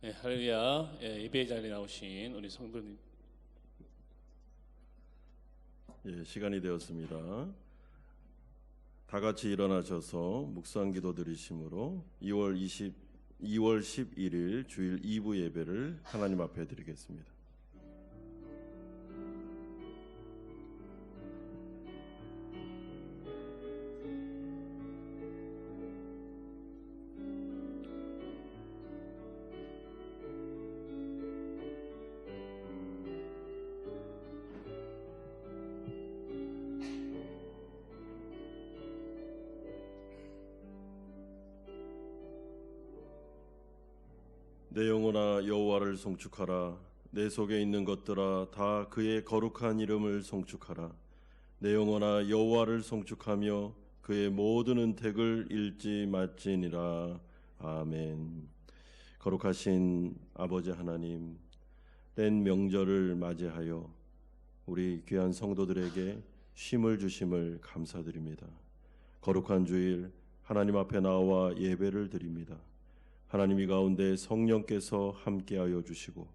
네, 할렐루야. 예배 자리에 나오신 우리 성도님. 시간이 되었습니다. 다 같이 일어나셔서 묵상 기도 드리심으로 2월 11일 주일 2부 예배를 하나님 앞에 드리겠습니다. 내 영혼아 여호와를 송축하라. 내 속에 있는 것들아 다 그의 거룩한 이름을 송축하라. 내 영혼아 여호와를 송축하며 그의 모든 은택을 잃지 말지니라. 아멘. 거룩하신 아버지 하나님, 랜 명절을 맞이하여 우리 귀한 성도들에게 쉼을 주심을 감사드립니다. 거룩한 주일 하나님 앞에 나와 예배를 드립니다. 하나님 이 가운데 성령께서 함께하여 주시고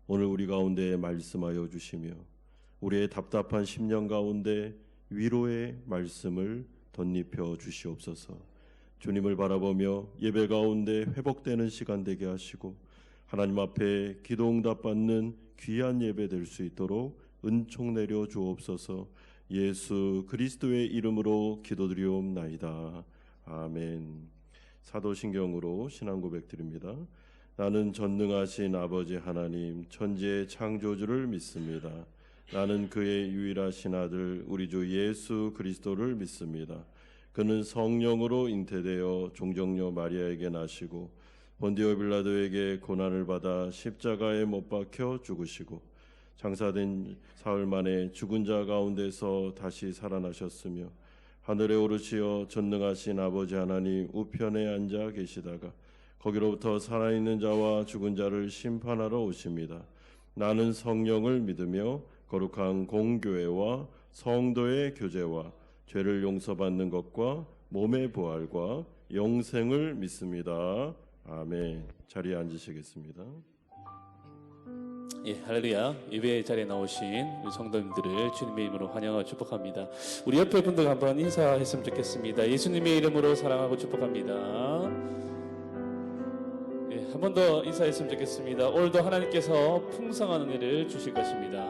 오늘 우리 가운데 말씀하여 주시며 우리의 답답한 심령 가운데 위로의 말씀을 덧입혀 주시옵소서. 주님을 바라보며 예배 가운데 회복되는 시간 되게 하시고 하나님 앞에 기도 응답 받는 귀한 예배 될 수 있도록 은총 내려 주옵소서. 예수 그리스도의 이름으로 기도드리옵나이다. 아멘. 사도신경으로 신앙 고백 드립니다. 나는 전능하신 아버지 하나님 천지의 창조주를 믿습니다. 나는 그의 유일하신 아들 우리 주 예수 그리스도를 믿습니다. 그는 성령으로 잉태되어 종정녀 마리아에게 나시고 본디오 빌라도에게 고난을 받아 십자가에 못 박혀 죽으시고 장사된 사흘 만에 죽은 자 가운데서 다시 살아나셨으며 하늘에 오르시어 전능하신 아버지 하나님 우편에 앉아 계시다가 거기로부터 살아있는 자와 죽은 자를 심판하러 오십니다. 나는 성령을 믿으며 거룩한 공교회와 성도의 교제와 죄를 용서받는 것과 몸의 부활과 영생을 믿습니다. 아멘. 자리에 앉으시겠습니다. 할렐루야. 예배 자리에 나오신 우리 성도님들을 주님의 이름으로 환영하고 축복합니다. 우리 옆에 분들 한번 인사했으면 좋겠습니다. 예수님의 이름으로 사랑하고 축복합니다. 한 번 더 인사했으면 좋겠습니다. 오늘도 하나님께서 풍성한 은혜를 주실 것입니다.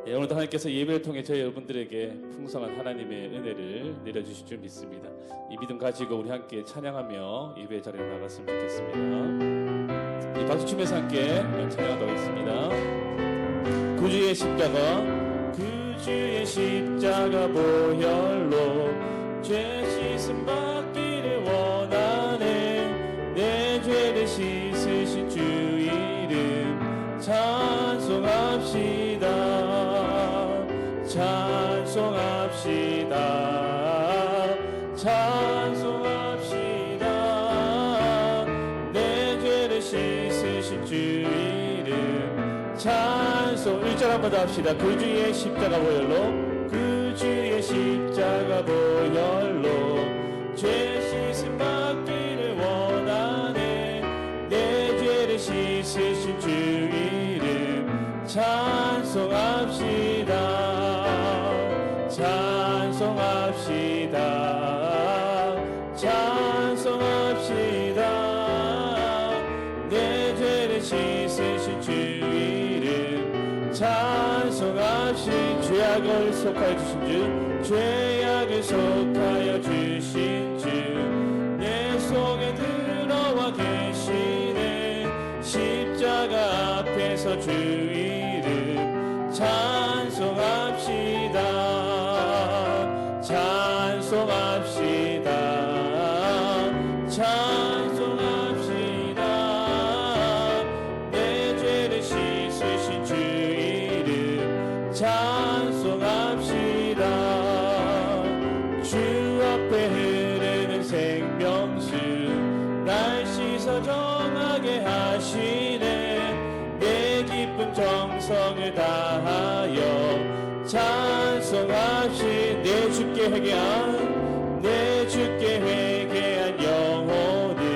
오늘도 하나님께서 예배를 통해 저희 여러분들에게 풍성한 하나님의 은혜를 내려주실 줄 믿습니다. 이 믿음 가지고 우리 함께 찬양하며 예배 자리에 나갔으면 좋겠습니다. 이 박수 치면서 함께 찬양하도록 하겠습니다. 구주의 십자가, 구주의 십자가 보혈로 죄 씻음 받기를 원하네. 내 죄를 씻으신 주 이름 찬송합시다. 찬송합시다. 찬송합시다. 내 죄를 씻으신 주 이름 찬송. 1절 한번 더 합시다. 그 주의 십자가 보혈로, 그 주의 십자가 보혈로 죄 씻음 받기를 원하네. 내 죄를 씻으신 주 이름 찬송합시다. 찬송합시다. 찬송합시다. 내 죄를 씻으신 주 이름 찬송합시다. 죄악을 속하여 주신 주, 죄악을 속하여 주신 주, 내 속에 들어와 계시네. 십자가 앞에서 주 이름 찬송합시다. 찬송합시다. 찬송합시다. 내 죄를 씻으신 주 이름 찬송합시다. 주 앞에 흐르는 생명수 날 씻어 정하게 하시네. 내 기쁨 정성을 다하여 찬송합시다. 내 주께 회개한 영혼을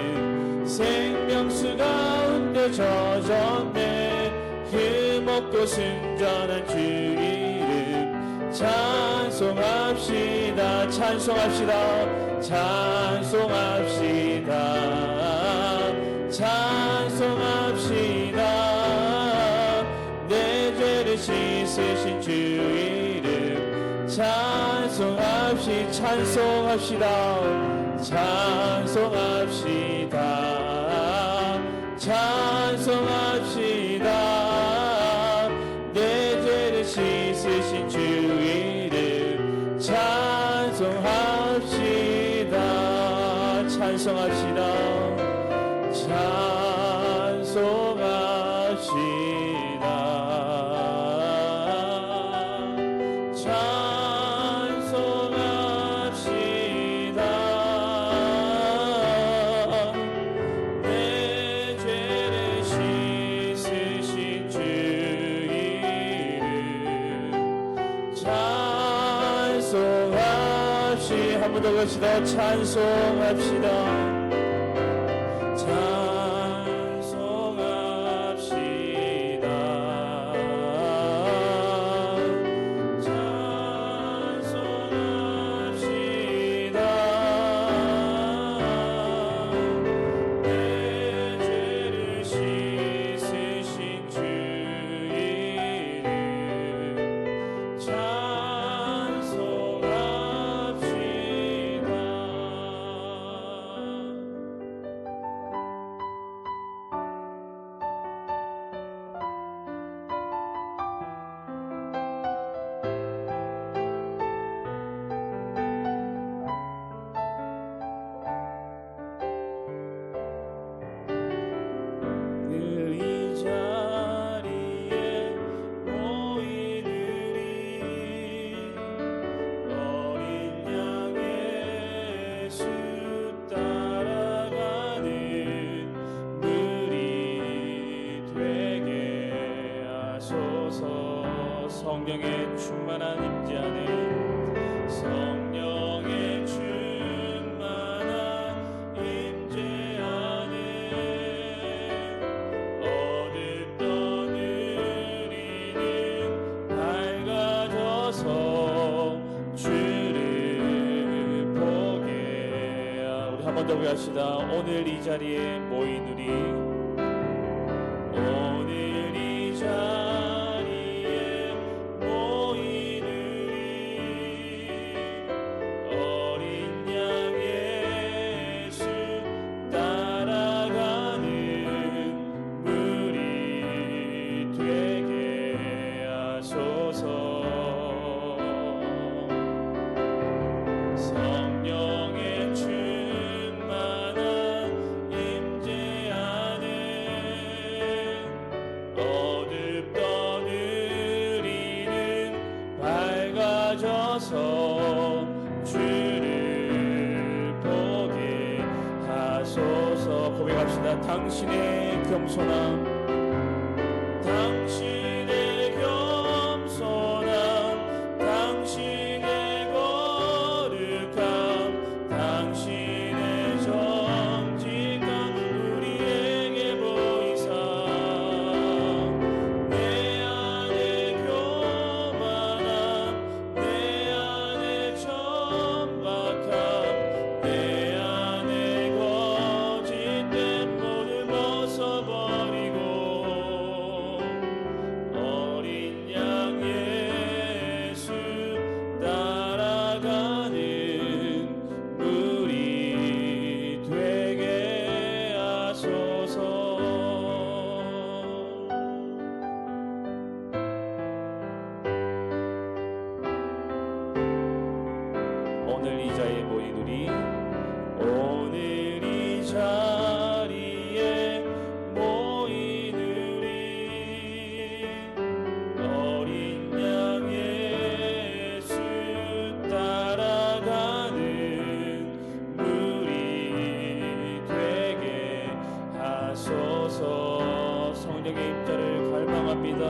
젖었네. 힘없고 순전한 주 이름 찬송합시다. 찬송합시다. 찬송합시다. 찬송합시다. 내 죄를 씻으신 주 이름 찬송합시다. 찬송합시다. 찬송합시다. 내 죄를 씻으신 주 이름 찬송합시다. 찬송합시다. 한 번 더 갑시다. 찬송합시다. 찬송합시다. 찬송합시다. 내 죄를 씻으신 주 이름 성령의 충만한 임재 안에 성령의 충만한 임재 안에 어둠 떠느리는 밝아져서 주를 보게. 우리 한 번 더 합시다. 오늘 이 자리에 모인 우리 오늘 이 자리에 성령의 충만한 임재 안에 어둠 떠느리는 밝아져서 주를 보게 하소서. 고백합시다. 당신의 겸손함 당신의 겸손함 당신의 거룩함 당신의 정직함 우리에게 보이사 내 안에 교만함 내 안에 천박함 내 안에 거짓된 모든 벗어버리고 어린 양 예수 따라가는 우리 되게 하소서. 오늘 이 자리에 모인 우리 오늘 이 자리에 모인 우리 어린 양 예수 따라가는 우리 되게 하소서. 성령의 임재를 갈망합니다.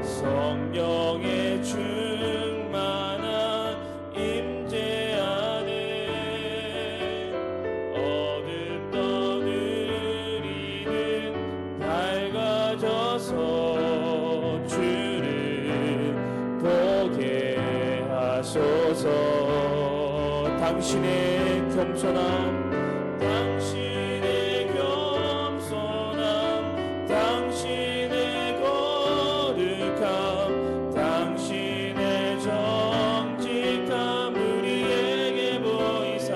성령의 충만한 임재 안에 어둠 떠느리는 당신의 겸손함, 당신의 겸손함, 당신의 거룩함, 당신의 정직함 우리에게 보이사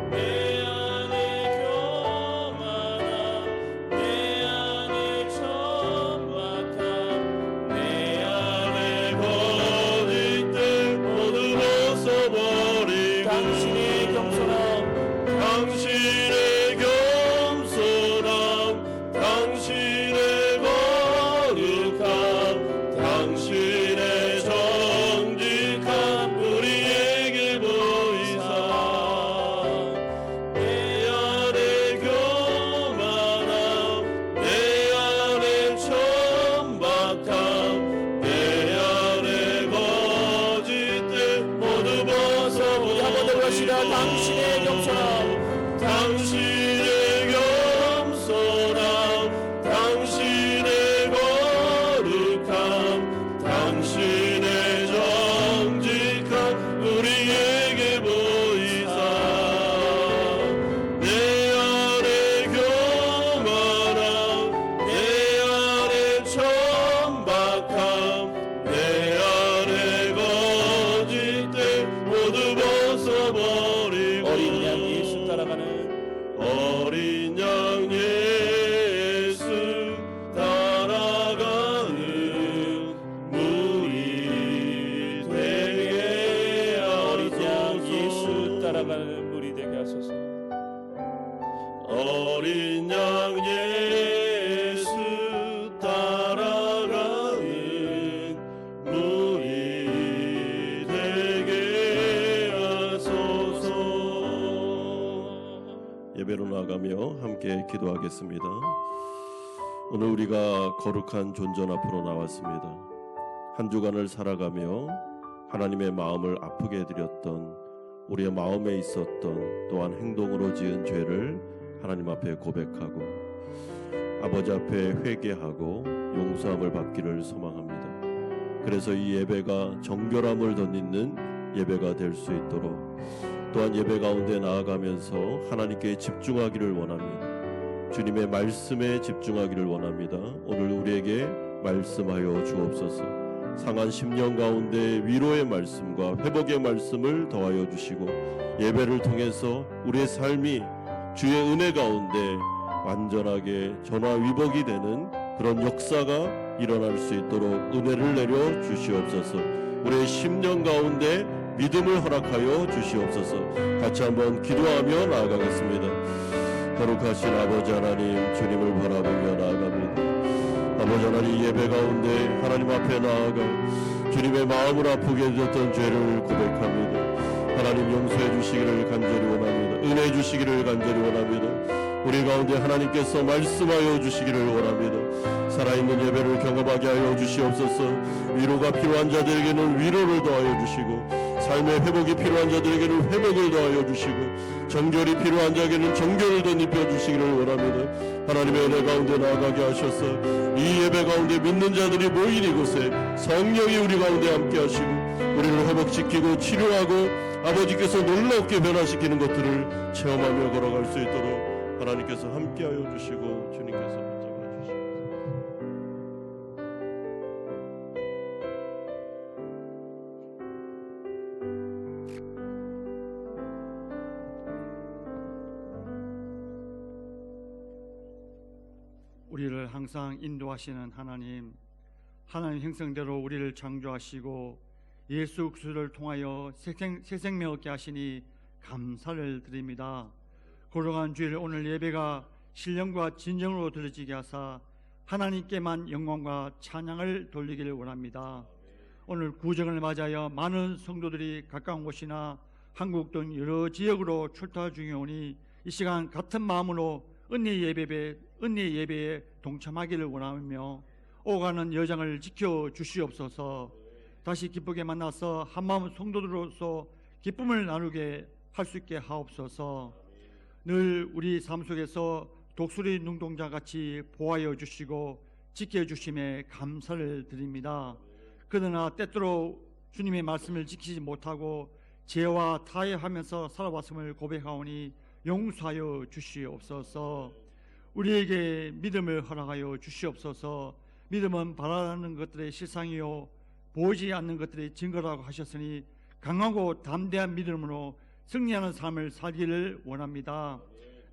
내 안에 교만함, 내 안에 천박함, 내 안에 거짓들 모두 벗어버리고 당신의 겸손함, 당신의 겸손함, 당신의 거룩함, 당신의 정직함 우리에게 보이사 내 안에 교만함, 내 안에 천박함, 내 안에 거짓들 모두 벗어버리고 한번 더 그러시라. 당신의 겸손함, 당신의 겸손함, 당신의 거룩함, 당신의 정직함 우리에게 보이사 내 안에 교만함, 내 안에 천박함, 내 안에 거짓들 모두 벗어버리고 어린 양 예수 따라가는 어린 양 예수 따라가는 무리 되게 어린 양 예수 따라가는 무리 되게 하소서. 어린 양 예수 따라가는 무리 되게 하소서. 예배로 나가며 함께 기도하겠습니다. 오늘 우리가 거룩한 존전 앞으로 나왔습니다. 한 주간을 살아가며 하나님의 마음을 아프게 해드렸던 우리의 마음에 있었던 또한 행동으로 지은 죄를 하나님 앞에 고백하고 아버지 앞에 회개하고 용서함을 받기를 소망합니다. 그래서 이 예배가 정결함을 덧입는 예배가 될 수 있도록 또한 예배 가운데 나아가면서 하나님께 집중하기를 원합니다. 주님의 말씀에 집중하기를 원합니다. 오늘 우리에게 말씀하여 주옵소서. 상한 10년 가운데 위로의 말씀과 회복의 말씀을 더하여 주시고 예배를 통해서 우리의 삶이 주의 은혜 가운데 완전하게 전화위복이 되는 그런 역사가 일어날 수 있도록 은혜를 내려 주시옵소서. 우리의 10년 가운데 믿음을 허락하여 주시옵소서. 같이 한번 기도하며 나아가겠습니다. 거룩하신 아버지 하나님, 주님을 바라보며 나아갑니다. 아버지 하나님, 예배 가운데 하나님 앞에 나아가 주님의 마음을 아프게 해줬던 죄를 고백합니다. 하나님 용서해 주시기를 간절히 원합니다. 은혜 주시기를 간절히 원합니다. 우리 가운데 하나님께서 말씀하여 주시기를 원합니다. 살아있는 예배를 경험하게 하여 주시옵소서. 위로가 필요한 자들에게는 위로를 더하여 주시고 삶의 회복이 필요한 자들에게는 회복을 더하여 주시고 정결이 필요한 자에게는 정결을 덧입혀 주시기를 원합니다. 하나님의 은혜 가운데 나아가게 하셔서 이 예배 가운데 믿는 자들이 모인 이곳에 성령이 우리 가운데 함께 하시고 우리를 회복시키고 치료하고 아버지께서 놀랍게 변화시키는 것들을 체험하며 걸어갈 수 있도록 하나님께서 함께하여 주시고 주님께서 붙잡아 주시옵소서. 우리를 항상 인도하시는 하나님 형성대로 우리를 창조하시고 예수 그리스도를 통하여 새 생명 얻게 하시니 감사를 드립니다. 거룩한 주일 오늘 예배가 신령과 진정으로 드려지게 하사 하나님께만 영광과 찬양을 돌리기를 원합니다. 오늘 구정을 맞아여 많은 성도들이 가까운 곳이나 한국 등 여러 지역으로 출타 중에 오니 이 시간 같은 마음으로 은혜 예배에 동참하기를 원하며 오가는 여정을 지켜 주시옵소서. 다시 기쁘게 만나서 한마음 성도들로서 기쁨을 나누게 할 수 있게 하옵소서. 늘 우리 삶 속에서 독수리 눈동자같이 보호하여 주시고 지켜주심에 감사를 드립니다. 그러나 때때로 주님의 말씀을 지키지 못하고 죄와 타협하면서 살아왔음을 고백하오니 용서하여 주시옵소서. 우리에게 믿음을 허락하여 주시옵소서. 믿음은 바라는 것들의 실상이요 보이지 않는 것들의 증거라고 하셨으니 강하고 담대한 믿음으로 승리하는 삶을 살기를 원합니다.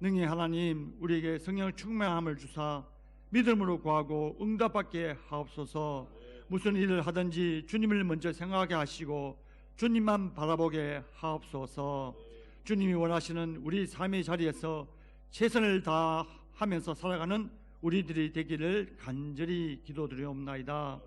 능히 하나님 우리에게 성령 충만함을 주사 믿음으로 구하고 응답받게 하옵소서. 무슨 일을 하든지 주님을 먼저 생각하게 하시고 주님만 바라보게 하옵소서. 주님이 원하시는 우리 삶의 자리에서 최선을 다하면서 살아가는 우리들이 되기를 간절히 기도드리옵나이다.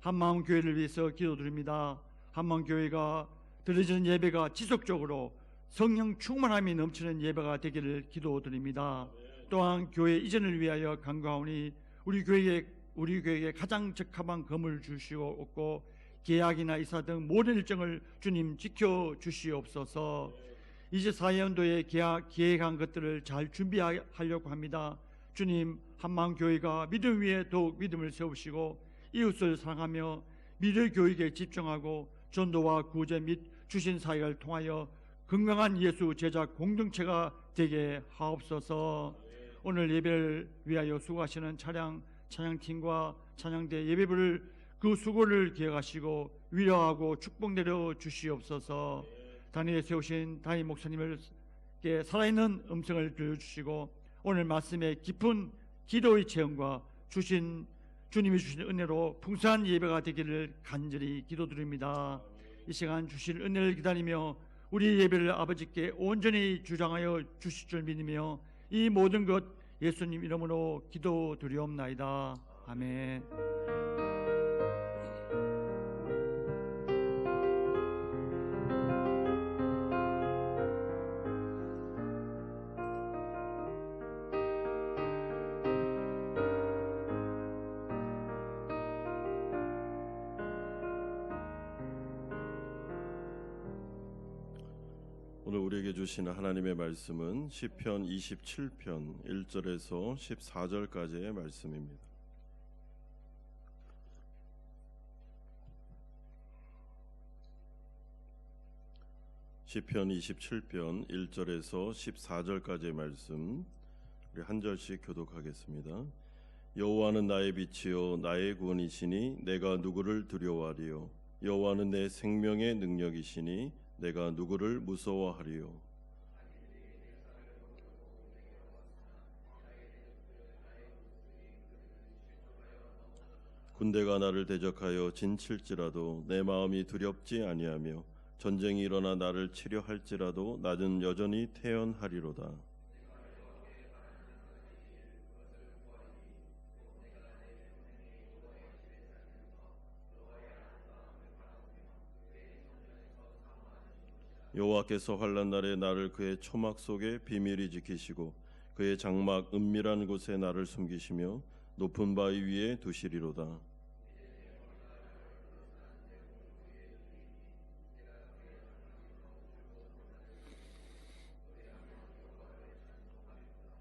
한마음 교회를 위해서 기도드립니다. 한마음 교회가 드려지는 예배가 지속적으로 성령 충만함이 넘치는 예배가 되기를 기도드립니다. 또한 교회 이전을 위하여 간구하오니 우리 교회에 가장 적합한 건물을 주시옵고 계약이나 이사 등 모든 일정을 주님 지켜 주시옵소서. 24년도에 계획한 것들을 잘 준비하려고 합니다. 주님, 한마음 교회가 믿음 위에 더욱 믿음을 세우시고 이웃을 사랑하며 믿을 교육에 집중하고 전도와 구제 및 주신 사역을 통하여 건강한 예수 제자 공동체가 되게 하옵소서. 오늘 예배를 위하여 수고하시는 찬양팀과 찬양대 예배부를 그 수고를 기억하시고 위로하고 축복 내려 주시옵소서. 단위에 세우신 담임 목사님께 살아있는 음성을 들려주시고 오늘 말씀에 깊은 기도의 체험과 주님이 주신 은혜로 풍성한 예배가 되기를 간절히 기도드립니다. 이 시간 주실 은혜를 기다리며 우리 예배를 아버지께 온전히 주장하여 주실 줄 믿으며 이 모든 것 예수님 이름으로 기도드리옵나이다. 아멘. 오늘 우리에게 주시는 하나님의 말씀은 시편 27편 1절에서 14절까지의 말씀입니다. 시편 27편 1절에서 14절까지의 말씀 우리 한 절씩 교독하겠습니다. 여호와는 나의 빛이요 나의 구원이시니 내가 누구를 두려워하리요. 여호와는 내 생명의 능력이시니 내가 누구를 무서워하리요. 군대가 나를 대적하여 진칠지라도 내 마음이 두렵지 아니하며 전쟁이 일어나 나를 치려 할지라도 나는 여전히 태연하리로다. 여호와께서 환난 날에 나를 그의 초막 속에 비밀히 지키시고 그의 장막 은밀한 곳에 나를 숨기시며 높은 바위 위에 두시리로다.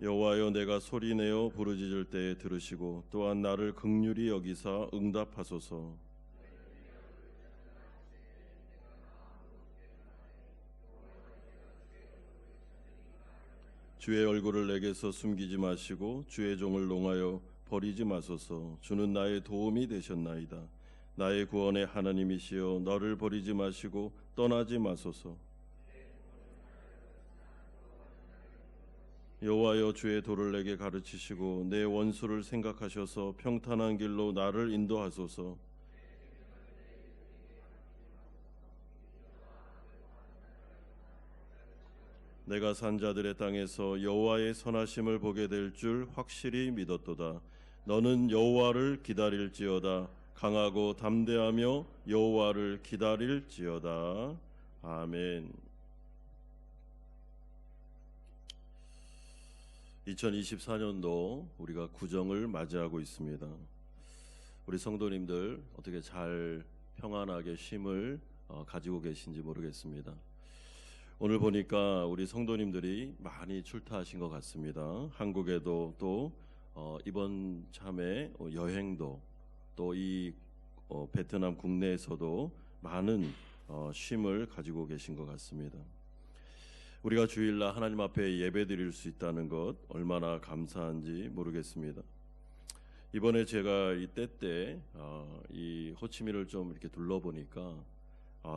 여호와여 내가 소리내어 부르짖을 때에 들으시고 또한 나를 긍휼히 여기사 응답하소서. 주의 얼굴을 내게서 숨기지 마시고 주의 종을 농하여 버리지 마소서. 주는 나의 도움이 되셨나이다. 나의 구원의 하나님이시여 너를 버리지 마시고 떠나지 마소서. 여호와여 주의 도를 내게 가르치시고 내 원수를 생각하셔서 평탄한 길로 나를 인도하소서. 내가 산 자들의 땅에서 여호와의 선하심을 보게 될 줄 확실히 믿었도다. 너는 여호와를 기다릴지어다. 강하고 담대하며 여호와를 기다릴지어다. 아멘. 2024년도 우리가 구정을 맞이하고 있습니다. 우리 성도님들 어떻게 잘 평안하게 쉼을 가지고 계신지 모르겠습니다. 오늘 보니까 우리 성도님들이 많이 출타하신 것 같습니다. 한국에도 또 이번 참에 여행도 또 이 베트남 국내에서도 많은 쉼을 가지고 계신 것 같습니다. 우리가 주일날 하나님 앞에 예배드릴 수 있다는 것 얼마나 감사한지 모르겠습니다. 이번에 제가 이 때 이 호치민을 좀 이렇게 둘러보니까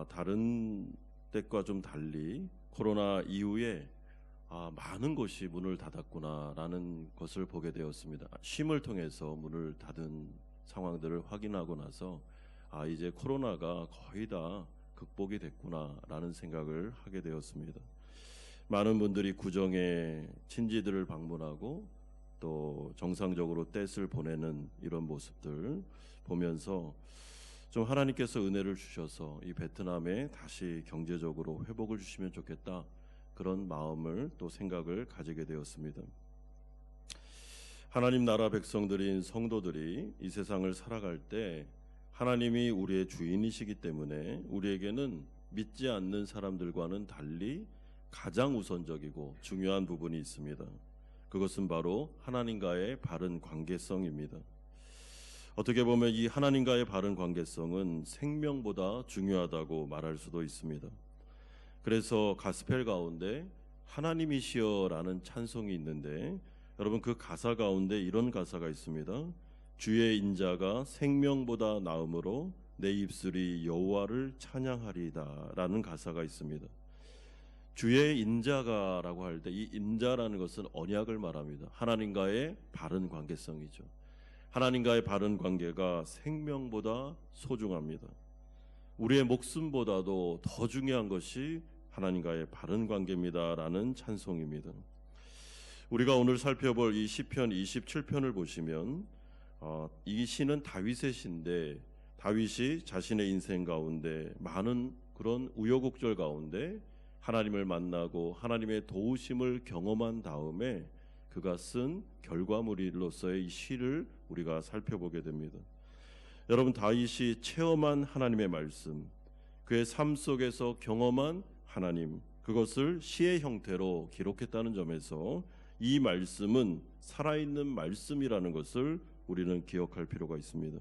다른 때과 좀 달리 코로나 이후에 많은 곳이 문을 닫았구나라는 것을 보게 되었습니다. 쉼을 통해서 문을 닫은 상황들을 확인하고 나서 이제 코로나가 거의 다 극복이 됐구나라는 생각을 하게 되었습니다. 많은 분들이 구정에 친지들을 방문하고 또 정상적으로 떼을 보내는 이런 모습들 보면서 좀 하나님께서 은혜를 주셔서 이 베트남에 다시 경제적으로 회복을 주시면 좋겠다, 그런 마음을 또 생각을 가지게 되었습니다. 하나님 나라 백성들인 성도들이 이 세상을 살아갈 때 하나님이 우리의 주인이시기 때문에 우리에게는 믿지 않는 사람들과는 달리 가장 우선적이고 중요한 부분이 있습니다. 그것은 바로 하나님과의 바른 관계성입니다. 어떻게 보면 이 하나님과의 바른 관계성은 생명보다 중요하다고 말할 수도 있습니다. 그래서 가스펠 가운데 하나님이시여라는 찬송이 있는데, 여러분 그 가사 가운데 이런 가사가 있습니다. 주의 인자가 생명보다 나음으로 내 입술이 여호와를 찬양하리다 라는 가사가 있습니다. 주의 인자가라고 할 때 이 인자라는 것은 언약을 말합니다. 하나님과의 바른 관계성이죠. 하나님과의 바른 관계가 생명보다 소중합니다. 우리의 목숨보다도 더 중요한 것이 하나님과의 바른 관계입니다라는 찬송입니다. 우리가 오늘 살펴볼 이 시편 27편을 보시면 이 시는 다윗의 시인데, 다윗이 자신의 인생 가운데 많은 그런 우여곡절 가운데 하나님을 만나고 하나님의 도우심을 경험한 다음에 그가 쓴 결과물로서의 이 시를 우리가 살펴보게 됩니다. 여러분, 다윗이 체험한 하나님의 말씀, 그의 삶 속에서 경험한 하나님, 그것을 시의 형태로 기록했다는 점에서 이 말씀은 살아있는 말씀이라는 것을 우리는 기억할 필요가 있습니다.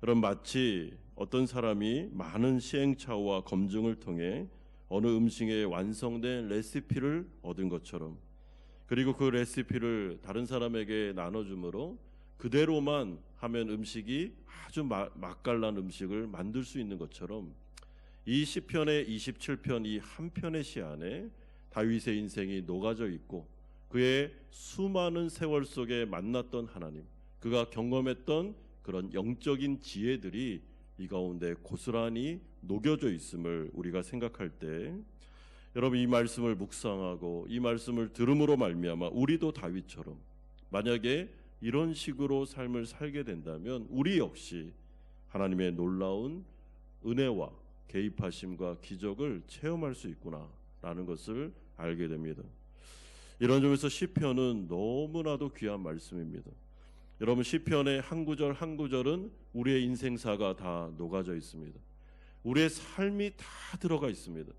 여러분, 마치 어떤 사람이 많은 시행착오와 검증을 통해 어느 음식의 완성된 레시피를 얻은 것처럼, 그리고 그 레시피를 다른 사람에게 나눠줌으로 그대로만 하면 음식이 아주 맛깔난 음식을 만들 수 있는 것처럼, 이 시편의 27편 이 한 편의 시 안에 다윗의 인생이 녹아져 있고 그의 수많은 세월 속에 만났던 하나님, 그가 경험했던 그런 영적인 지혜들이 이 가운데 고스란히 녹여져 있음을 우리가 생각할 때, 여러분 이 말씀을 묵상하고 이 말씀을 들음으로 말미암아 우리도 다윗처럼 만약에 이런 식으로 삶을 살게 된다면 우리 역시 하나님의 놀라운 은혜와 개입하심과 기적을 체험할 수 있구나라는 것을 알게 됩니다. 이런 점에서 시편은 너무나도 귀한 말씀입니다. 여러분, 시편의 한 구절 한 구절은 우리의 인생사가 다 녹아져 있습니다. 우리의 삶이 다 들어가 있습니다.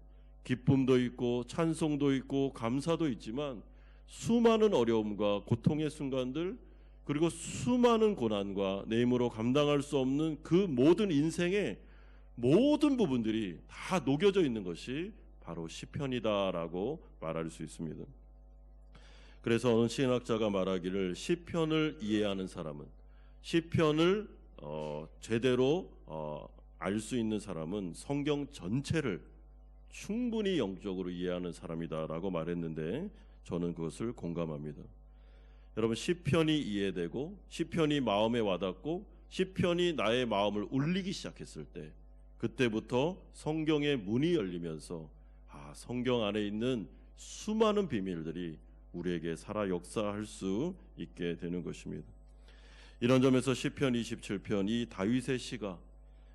기쁨도 있고 찬송도 있고 감사도 있지만 수많은 어려움과 고통의 순간들, 그리고 수많은 고난과 내 힘으로 감당할 수 없는 그 모든 인생의 모든 부분들이 다 녹여져 있는 것이 바로 시편이다라고 말할 수 있습니다. 그래서 어느 신학자가 말하기를 시편을 이해하는 사람은, 시편을 제대로 알 수 있는 사람은 성경 전체를 충분히 영적으로 이해하는 사람이다라고 말했는데, 저는 그것을 공감합니다. 여러분, 시편이 이해되고 시편이 마음에 와닿고 시편이 나의 마음을 울리기 시작했을 때, 그때부터 성경의 문이 열리면서 성경 안에 있는 수많은 비밀들이 우리에게 살아 역사할 수 있게 되는 것입니다. 이런 점에서 시편 27편 이 다윗의 시가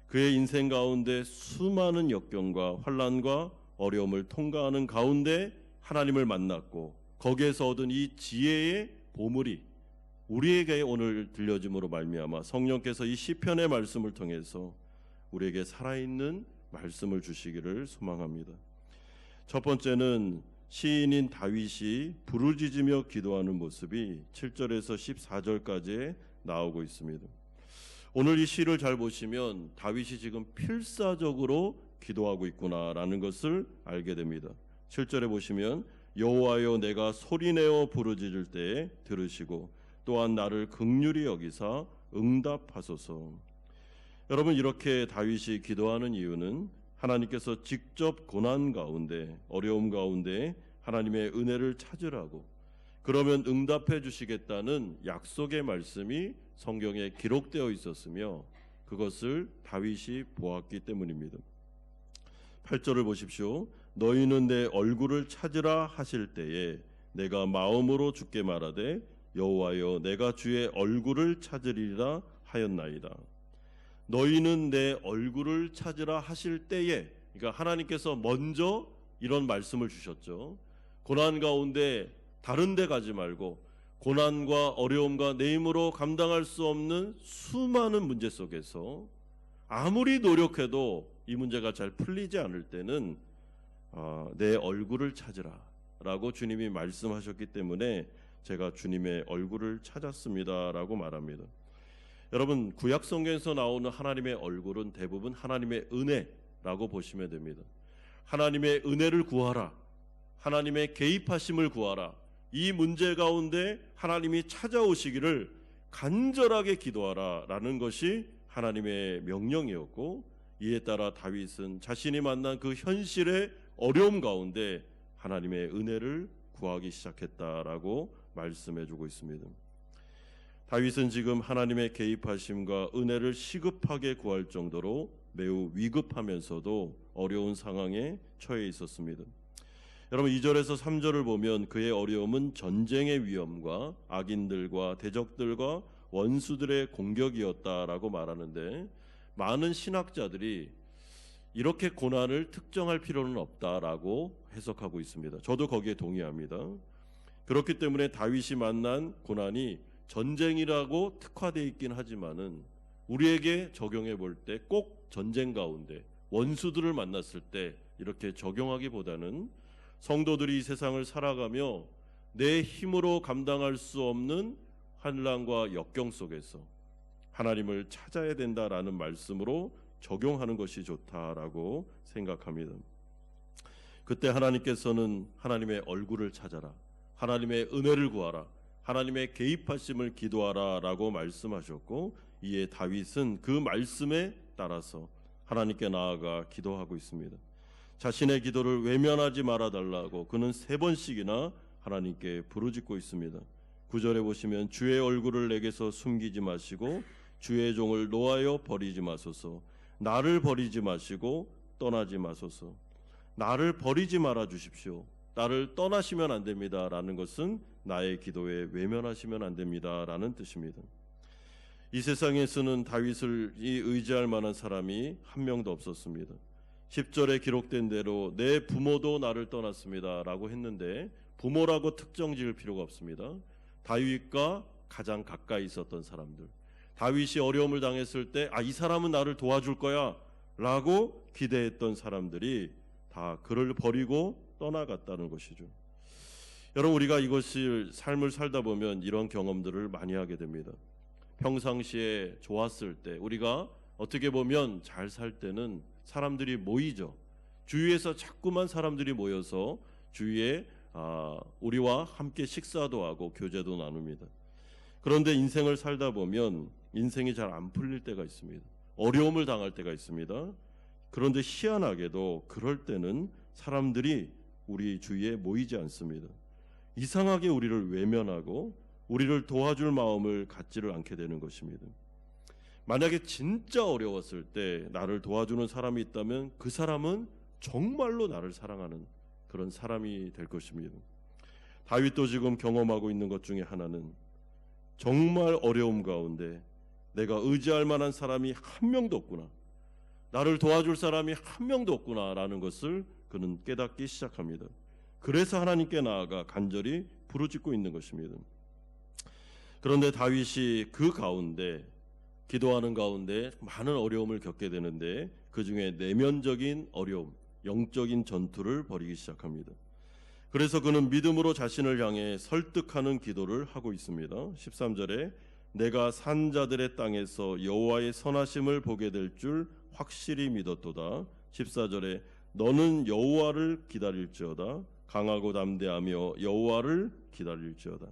그의 인생 가운데 수많은 역경과 환난과 어려움을 통과하는 가운데 하나님을 만났고 거기에서 얻은 이 지혜의 보물이 우리에게 오늘 들려짐으로 말미암아 성령께서 이 시편의 말씀을 통해서 우리에게 살아있는 말씀을 주시기를 소망합니다. 첫 번째는 시인인 다윗이 부르짖으며 기도하는 모습이 7절에서 14절까지 나오고 있습니다. 오늘 이 시를 잘 보시면 다윗이 지금 필사적으로 기도하고 있구나라는 것을 알게 됩니다. 7절에 보시면 여호와여 내가 소리내어 부르짖을 때에 들으시고 또한 나를 긍휼히 여기사 응답하소서. 여러분, 이렇게 다윗이 기도하는 이유는 하나님께서 직접 고난 가운데, 어려움 가운데 하나님의 은혜를 찾으라고, 그러면 응답해 주시겠다는 약속의 말씀이 성경에 기록되어 있었으며 그것을 다윗이 보았기 때문입니다. 8절을 보십시오. 너희는 내 얼굴을 찾으라 하실 때에 내가 마음으로 주께 말하되 여호와여 내가 주의 얼굴을 찾으리라 하였나이다. 너희는 내 얼굴을 찾으라 하실 때에, 그러니까 하나님께서 먼저 이런 말씀을 주셨죠. 고난 가운데 다른 데 가지 말고 고난과 어려움과 내 힘으로 감당할 수 없는 수많은 문제 속에서 아무리 노력해도 이 문제가 잘 풀리지 않을 때는 내 얼굴을 찾으라 라고 주님이 말씀하셨기 때문에 제가 주님의 얼굴을 찾았습니다 라고 말합니다. 여러분, 구약 성경에서 나오는 하나님의 얼굴은 대부분 하나님의 은혜라고 보시면 됩니다. 하나님의 은혜를 구하라, 하나님의 개입하심을 구하라, 이 문제 가운데 하나님이 찾아오시기를 간절하게 기도하라 라는 것이 하나님의 명령이었고, 이에 따라 다윗은 자신이 만난 그 현실의 어려움 가운데 하나님의 은혜를 구하기 시작했다라고 말씀해주고 있습니다. 다윗은 지금 하나님의 개입하심과 은혜를 시급하게 구할 정도로 매우 위급하면서도 어려운 상황에 처해 있었습니다. 여러분, 2절에서 3절을 보면 그의 어려움은 전쟁의 위험과 악인들과 대적들과 원수들의 공격이었다라고 말하는데, 많은 신학자들이 이렇게 고난을 특정할 필요는 없다라고 해석하고 있습니다. 저도 거기에 동의합니다. 그렇기 때문에 다윗이 만난 고난이 전쟁이라고 특화되어 있긴 하지만은 우리에게 적용해 볼 때 꼭 전쟁 가운데 원수들을 만났을 때 이렇게 적용하기보다는 성도들이 이 세상을 살아가며 내 힘으로 감당할 수 없는 환난과 역경 속에서 하나님을 찾아야 된다라는 말씀으로 적용하는 것이 좋다라고 생각합니다. 그때 하나님께서는 하나님의 얼굴을 찾아라, 하나님의 은혜를 구하라, 하나님의 개입하심을 기도하라 라고 말씀하셨고, 이에 다윗은 그 말씀에 따라서 하나님께 나아가 기도하고 있습니다. 자신의 기도를 외면하지 말아달라고 그는 3번씩이나 하나님께 부르짖고 있습니다. 9절에 보시면 주의 얼굴을 내게서 숨기지 마시고 주의 종을 노하여 버리지 마소서. 나를 버리지 마시고 떠나지 마소서. 나를 버리지 말아 주십시오. 나를 떠나시면 안 됩니다 라는 것은 나의 기도에 외면하시면 안 됩니다 라는 뜻입니다. 이 세상에서는 다윗을 의지할 만한 사람이 한 명도 없었습니다. 10절에 기록된 대로 내 부모도 나를 떠났습니다 라고 했는데, 부모라고 특정 지을 필요가 없습니다. 다윗과 가장 가까이 있었던 사람들, 다윗이 어려움을 당했을 때 이 사람은 나를 도와줄 거야 라고 기대했던 사람들이 다 그를 버리고 떠나갔다는 것이죠. 여러분, 우리가 이것을 삶을 살다 보면 이런 경험들을 많이 하게 됩니다. 평상시에 좋았을 때, 우리가 어떻게 보면 잘 살 때는 사람들이 모이죠. 주위에서 자꾸만 사람들이 모여서 주위에 우리와 함께 식사도 하고 교제도 나눕니다. 그런데 인생을 살다 보면 인생이 잘 안 풀릴 때가 있습니다. 어려움을 당할 때가 있습니다. 그런데 희한하게도 그럴 때는 사람들이 우리 주위에 모이지 않습니다. 이상하게 우리를 외면하고 우리를 도와줄 마음을 갖지를 않게 되는 것입니다. 만약에 진짜 어려웠을 때 나를 도와주는 사람이 있다면 그 사람은 정말로 나를 사랑하는 그런 사람이 될 것입니다. 다윗도 지금 경험하고 있는 것 중에 하나는 정말 어려움 가운데 내가 의지할 만한 사람이 한 명도 없구나, 나를 도와줄 사람이 한 명도 없구나 라는 것을 그는 깨닫기 시작합니다. 그래서 하나님께 나아가 간절히 부르짖고 있는 것입니다. 그런데 다윗이 그 가운데, 기도하는 가운데 많은 어려움을 겪게 되는데 그 중에 내면적인 어려움, 영적인 전투를 벌이기 시작합니다. 그래서 그는 믿음으로 자신을 향해 설득하는 기도를 하고 있습니다. 13절에 내가 산자들의 땅에서 여호와의 선하심을 보게 될 줄 확실히 믿었도다. 14절에 너는 여호와를 기다릴지어다 강하고 담대하며 여호와를 기다릴지어다.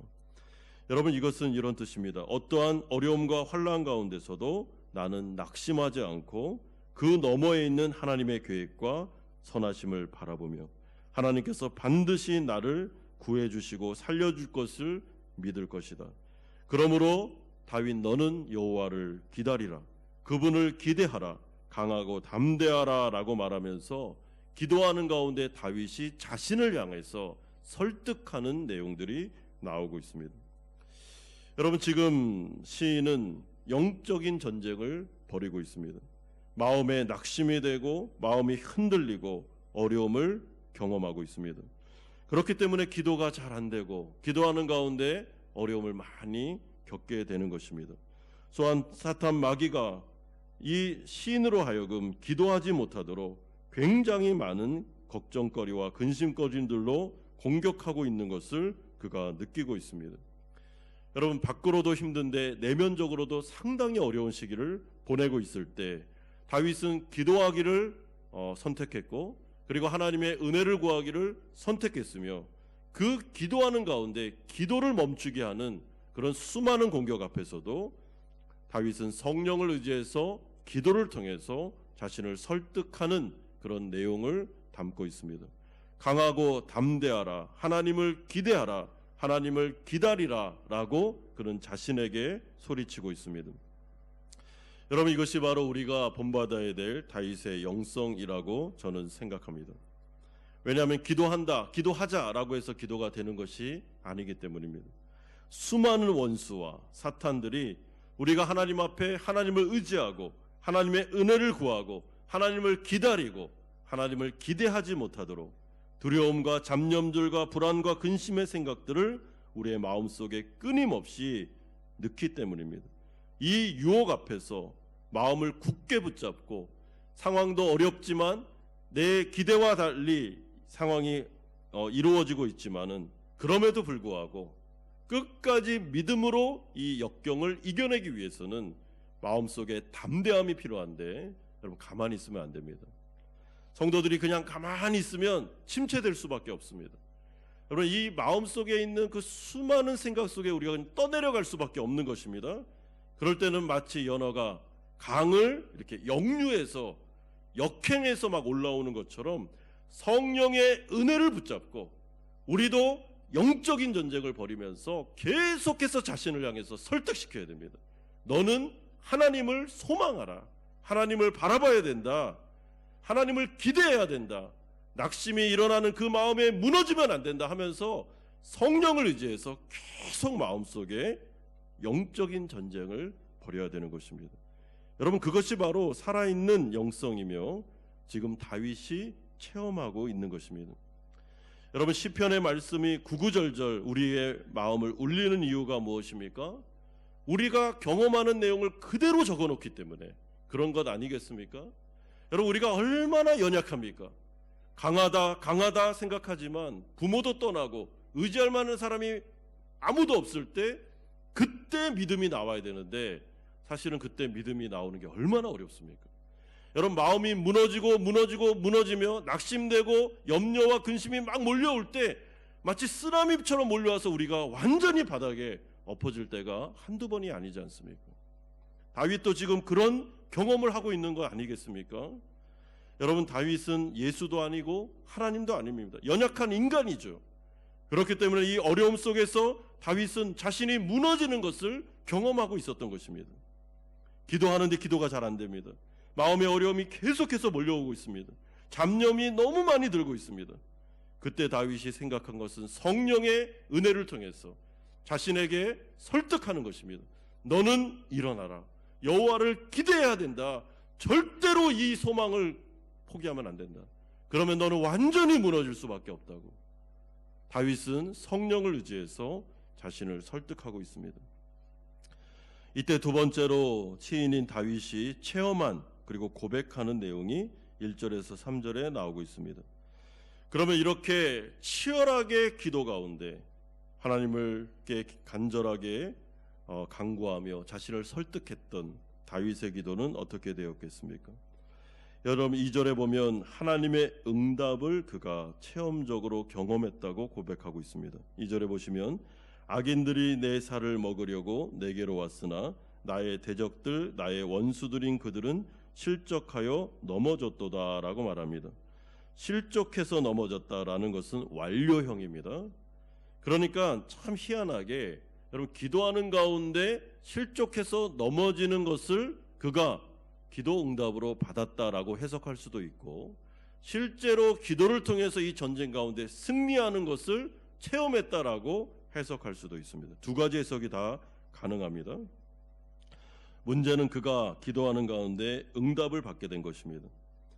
여러분, 이것은 이런 뜻입니다. 어떠한 어려움과 환난 가운데서도 나는 낙심하지 않고 그 너머에 있는 하나님의 계획과 선하심을 바라보며 하나님께서 반드시 나를 구해주시고 살려줄 것을 믿을 것이다. 그러므로 다윗 너는 여호와를 기다리라, 그분을 기대하라, 강하고 담대하라 라고 말하면서 기도하는 가운데 다윗이 자신을 향해서 설득하는 내용들이 나오고 있습니다. 여러분, 지금 시인은 영적인 전쟁을 벌이고 있습니다. 마음에 낙심이 되고 마음이 흔들리고 어려움을 경험하고 있습니다. 그렇기 때문에 기도가 잘 안 되고 기도하는 가운데 어려움을 많이 겪게 되는 것입니다. 또한 사탄 마귀가 이 시인으로 하여금 기도하지 못하도록 굉장히 많은 걱정거리와 근심거리들로 공격하고 있는 것을 그가 느끼고 있습니다. 여러분, 밖으로도 힘든데 내면적으로도 상당히 어려운 시기를 보내고 있을 때 다윗은 기도하기를 선택했고 그리고 하나님의 은혜를 구하기를 선택했으며 그 기도하는 가운데 기도를 멈추게 하는 그런 수많은 공격 앞에서도 다윗은 성령을 의지해서 기도를 통해서 자신을 설득하는 그런 내용을 담고 있습니다. 강하고 담대하라, 하나님을 기대하라, 하나님을 기다리라 라고 그는 자신에게 소리치고 있습니다. 여러분, 이것이 바로 우리가 본받아야 될 다윗의 영성이라고 저는 생각합니다. 왜냐하면 기도한다, 기도하자라고 해서 기도가 되는 것이 아니기 때문입니다. 수많은 원수와 사탄들이 우리가 하나님 앞에 하나님을 의지하고 하나님의 은혜를 구하고 하나님을 기다리고 하나님을 기대하지 못하도록 두려움과 잡념들과 불안과 근심의 생각들을 우리의 마음속에 끊임없이 넣기 때문입니다. 이 유혹 앞에서 마음을 굳게 붙잡고 상황도 어렵지만 내 기대와 달리 상황이 이루어지고 있지만은 그럼에도 불구하고 끝까지 믿음으로 이 역경을 이겨내기 위해서는 마음속에 담대함이 필요한데 여러분, 가만히 있으면 안 됩니다. 성도들이 그냥 가만히 있으면 침체될 수밖에 없습니다. 여러분, 이 마음속에 있는 그 수많은 생각 속에 우리가 떠내려갈 수밖에 없는 것입니다. 그럴 때는 마치 연어가 강을 이렇게 역류해서 역행해서 막 올라오는 것처럼 성령의 은혜를 붙잡고 우리도 영적인 전쟁을 벌이면서 계속해서 자신을 향해서 설득시켜야 됩니다. 너는 하나님을 소망하라, 하나님을 바라봐야 된다, 하나님을 기대해야 된다, 낙심이 일어나는 그 마음에 무너지면 안 된다 하면서 성령을 의지해서 계속 마음속에 영적인 전쟁을 벌여야 되는 것입니다. 여러분, 그것이 바로 살아있는 영성이며 지금 다윗이 체험하고 있는 것입니다. 여러분, 시편의 말씀이 구구절절 우리의 마음을 울리는 이유가 무엇입니까? 우리가 경험하는 내용을 그대로 적어놓기 때문에 그런 것 아니겠습니까? 여러분, 우리가 얼마나 연약합니까? 강하다 생각하지만 부모도 떠나고 의지할 만한 사람이 아무도 없을 때 그때 믿음이 나와야 되는데 사실은 그때 믿음이 나오는 게 얼마나 어렵습니까? 여러분, 마음이 무너지며 낙심되고 염려와 근심이 막 몰려올 때 마치 쓰나미처럼 몰려와서 우리가 완전히 바닥에 엎어질 때가 한두 번이 아니지 않습니까? 다윗도 지금 그런 경험을 하고 있는 거 아니겠습니까? 여러분, 다윗은 예수도 아니고 하나님도 아닙니다. 연약한 인간이죠. 그렇기 때문에 이 어려움 속에서 다윗은 자신이 무너지는 것을 경험하고 있었던 것입니다. 기도하는데 기도가 잘 안 됩니다. 마음의 어려움이 계속해서 몰려오고 있습니다. 잡념이 너무 많이 들고 있습니다. 그때 다윗이 생각한 것은 성령의 은혜를 통해서 자신에게 설득하는 것입니다. 너는 일어나라. 여호와를 기대해야 된다. 절대로 이 소망을 포기하면 안 된다. 그러면 너는 완전히 무너질 수밖에 없다고. 다윗은 성령을 의지해서 자신을 설득하고 있습니다. 이때 두 번째로 시인인 다윗이 체험한 그리고 고백하는 내용이 1절에서 3절에 나오고 있습니다. 그러면 이렇게 치열하게 기도 가운데 하나님을께 간절하게 간구하며 자신을 설득했던 다윗의 기도는 어떻게 되었겠습니까? 여러분 2절에 보면 하나님의 응답을 그가 체험적으로 경험했다고 고백하고 있습니다. 2절에 보시면 악인들이 내 살을 먹으려고 내게로 왔으나 나의 대적들 나의 원수들인 그들은 실족하여 넘어졌도다라고 말합니다. 실족해서 넘어졌다라는 것은 완료형입니다. 그러니까 참 희한하게 여러분 기도하는 가운데 실족해서 넘어지는 것을 그가 기도 응답으로 받았다라고 해석할 수도 있고, 실제로 기도를 통해서 이 전쟁 가운데 승리하는 것을 체험했다라고 해석할 수도 있습니다. 두 가지 해석이 다 가능합니다. 문제는 그가 기도하는 가운데 응답을 받게 된 것입니다.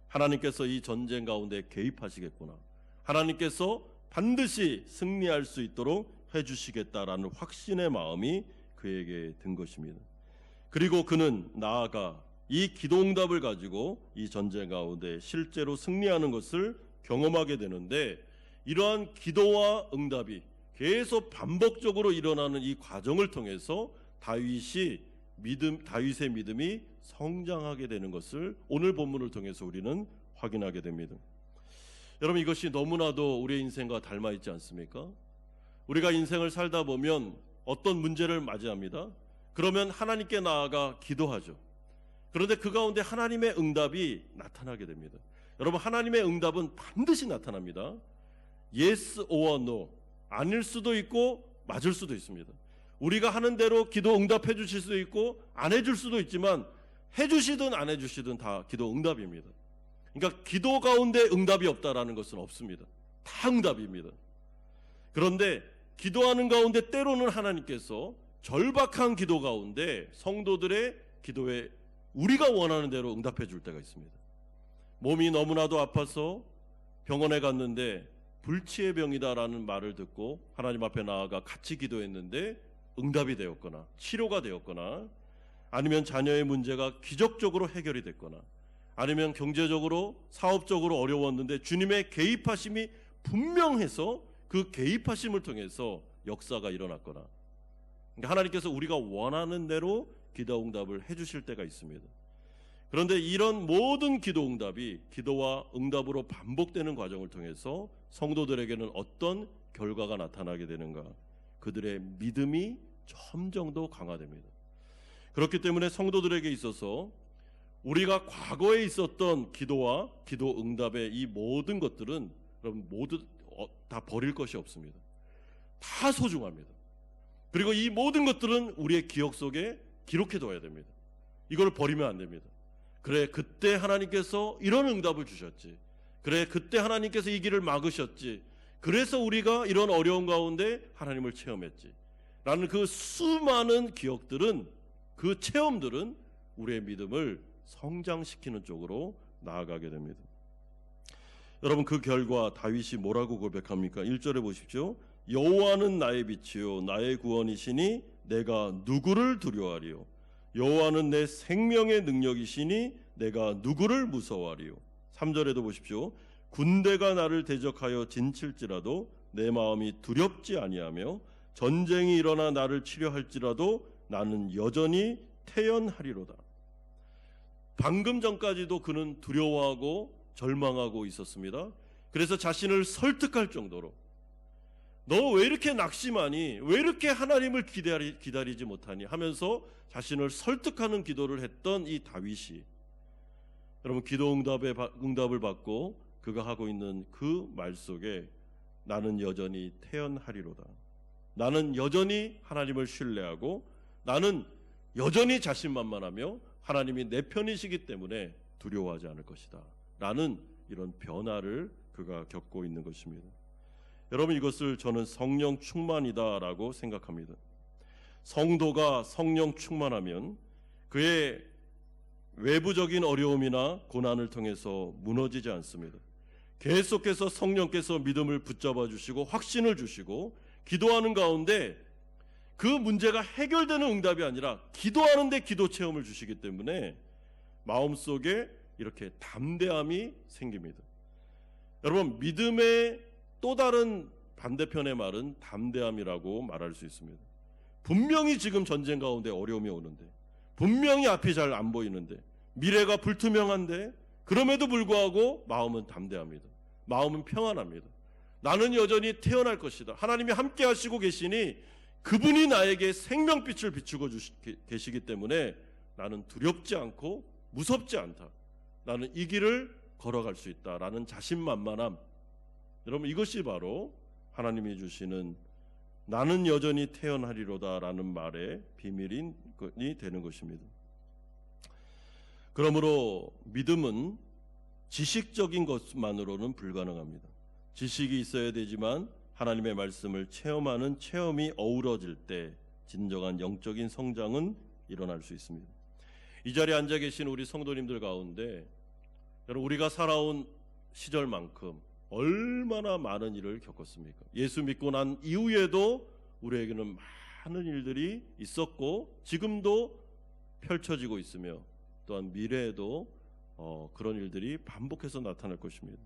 하나님께서 이 전쟁 가운데 개입하시겠구나, 하나님께서 반드시 승리할 수 있도록 해주시겠다라는 확신의 마음이 그에게 든 것입니다. 그리고 그는 나아가 이 기도 응답을 가지고 이 전쟁 가운데 실제로 승리하는 것을 경험하게 되는데, 이러한 기도와 응답이 계속 반복적으로 일어나는 이 과정을 통해서 다윗의 믿음이 성장하게 되는 것을 오늘 본문을 통해서 우리는 확인하게 됩니다. 여러분, 이것이 너무나도 우리의 인생과 닮아 있지 않습니까? 우리가 인생을 살다 보면 어떤 문제를 맞이합니다. 그러면 하나님께 나아가 기도하죠. 그런데 그 가운데 하나님의 응답이 나타나게 됩니다. 여러분, 하나님의 응답은 반드시 나타납니다. Yes or no, 아닐 수도 있고 맞을 수도 있습니다. 우리가 하는 대로 기도 응답해 주실 수도 있고 안 해줄 수도 있지만, 해주시든 안 해주시든 다 기도 응답입니다. 그러니까 기도 가운데 응답이 없다라는 것은 없습니다. 다 응답입니다. 그런데 기도하는 가운데 때로는 하나님께서 절박한 기도 가운데 성도들의 기도에 우리가 원하는 대로 응답해 줄 때가 있습니다. 몸이 너무나도 아파서 병원에 갔는데 불치의 병이다라는 말을 듣고 하나님 앞에 나아가 같이 기도했는데 응답이 되었거나 치료가 되었거나, 아니면 자녀의 문제가 기적적으로 해결이 됐거나, 아니면 경제적으로 사업적으로 어려웠는데 주님의 개입하심이 분명해서 그 개입하심을 통해서 역사가 일어났거나, 그러니까 하나님께서 우리가 원하는 대로 기도 응답을 해주실 때가 있습니다. 그런데 이런 모든 기도 응답이 기도와 응답으로 반복되는 과정을 통해서 성도들에게는 어떤 결과가 나타나게 되는가? 그들의 믿음이 점점 더 강화됩니다. 그렇기 때문에 성도들에게 있어서 우리가 과거에 있었던 기도와 기도 응답의 이 모든 것들은 여러분 모두 다 버릴 것이 없습니다. 다 소중합니다. 그리고 이 모든 것들은 우리의 기억 속에 기록해둬야 됩니다. 이걸 버리면 안 됩니다. 그래, 그때 하나님께서 이런 응답을 주셨지. 그래, 그때 하나님께서 이 길을 막으셨지. 그래서 우리가 이런 어려운 가운데 하나님을 체험했지. 라는 그 수많은 기억들은, 그 체험들은 우리의 믿음을 성장시키는 쪽으로 나아가게 됩니다. 여러분, 그 결과 다윗이 뭐라고 고백합니까? 1절에 보십시오. 여호와는 나의 빛이요 나의 구원이시니 내가 누구를 두려워하리요? 여호와는 내 생명의 능력이시니 내가 누구를 무서워하리요? 3절에도 보십시오. 군대가 나를 대적하여 진칠지라도 내 마음이 두렵지 아니하며 전쟁이 일어나 나를 치려할지라도 나는 여전히 태연하리로다. 방금 전까지도 그는 두려워하고 절망하고 있었습니다. 그래서 자신을 설득할 정도로, 너 왜 이렇게 낙심하니? 왜 이렇게 하나님을 기다리지 못하니? 하면서 자신을 설득하는 기도를 했던 이 다윗이, 여러분, 기도 응답을 받고 그가 하고 있는 그 말 속에 나는 여전히 태연하리로다. 나는 여전히 하나님을 신뢰하고 나는 여전히 자신만만하며 하나님이 내 편이시기 때문에 두려워하지 않을 것이다. 라는 이런 변화를 그가 겪고 있는 것입니다. 여러분, 이것을 저는 성령 충만이다라고 생각합니다. 성도가 성령 충만하면 그의 외부적인 어려움이나 고난을 통해서 무너지지 않습니다. 계속해서 성령께서 믿음을 붙잡아 주시고 확신을 주시고 기도하는 가운데 그 문제가 해결되는 응답이 아니라 기도하는데 기도 체험을 주시기 때문에 마음속에 이렇게 담대함이 생깁니다. 여러분, 믿음의 또 다른 반대편의 말은 담대함이라고 말할 수 있습니다. 분명히 지금 전쟁 가운데 어려움이 오는데, 분명히 앞이 잘 안 보이는데, 미래가 불투명한데, 그럼에도 불구하고 마음은 담대합니다. 마음은 평안합니다. 나는 여전히 태어날 것이다. 하나님이 함께 하시고 계시니 그분이 나에게 생명빛을 비추고 계시기 때문에 나는 두렵지 않고 무섭지 않다. 나는 이 길을 걸어갈 수 있다라는 자신만만함. 여러분, 이것이 바로 하나님이 주시는 나는 여전히 태어나리로다라는 말의 비밀이 되는 것입니다. 그러므로 믿음은 지식적인 것만으로는 불가능합니다. 지식이 있어야 되지만 하나님의 말씀을 체험하는 체험이 어우러질 때 진정한 영적인 성장은 일어날 수 있습니다. 이 자리에 앉아 계신 우리 성도님들 가운데 여러분, 우리가 살아온 시절만큼 얼마나 많은 일을 겪었습니까? 예수 믿고 난 이후에도 우리에게는 많은 일들이 있었고 지금도 펼쳐지고 있으며 또한 미래에도 그런 일들이 반복해서 나타날 것입니다.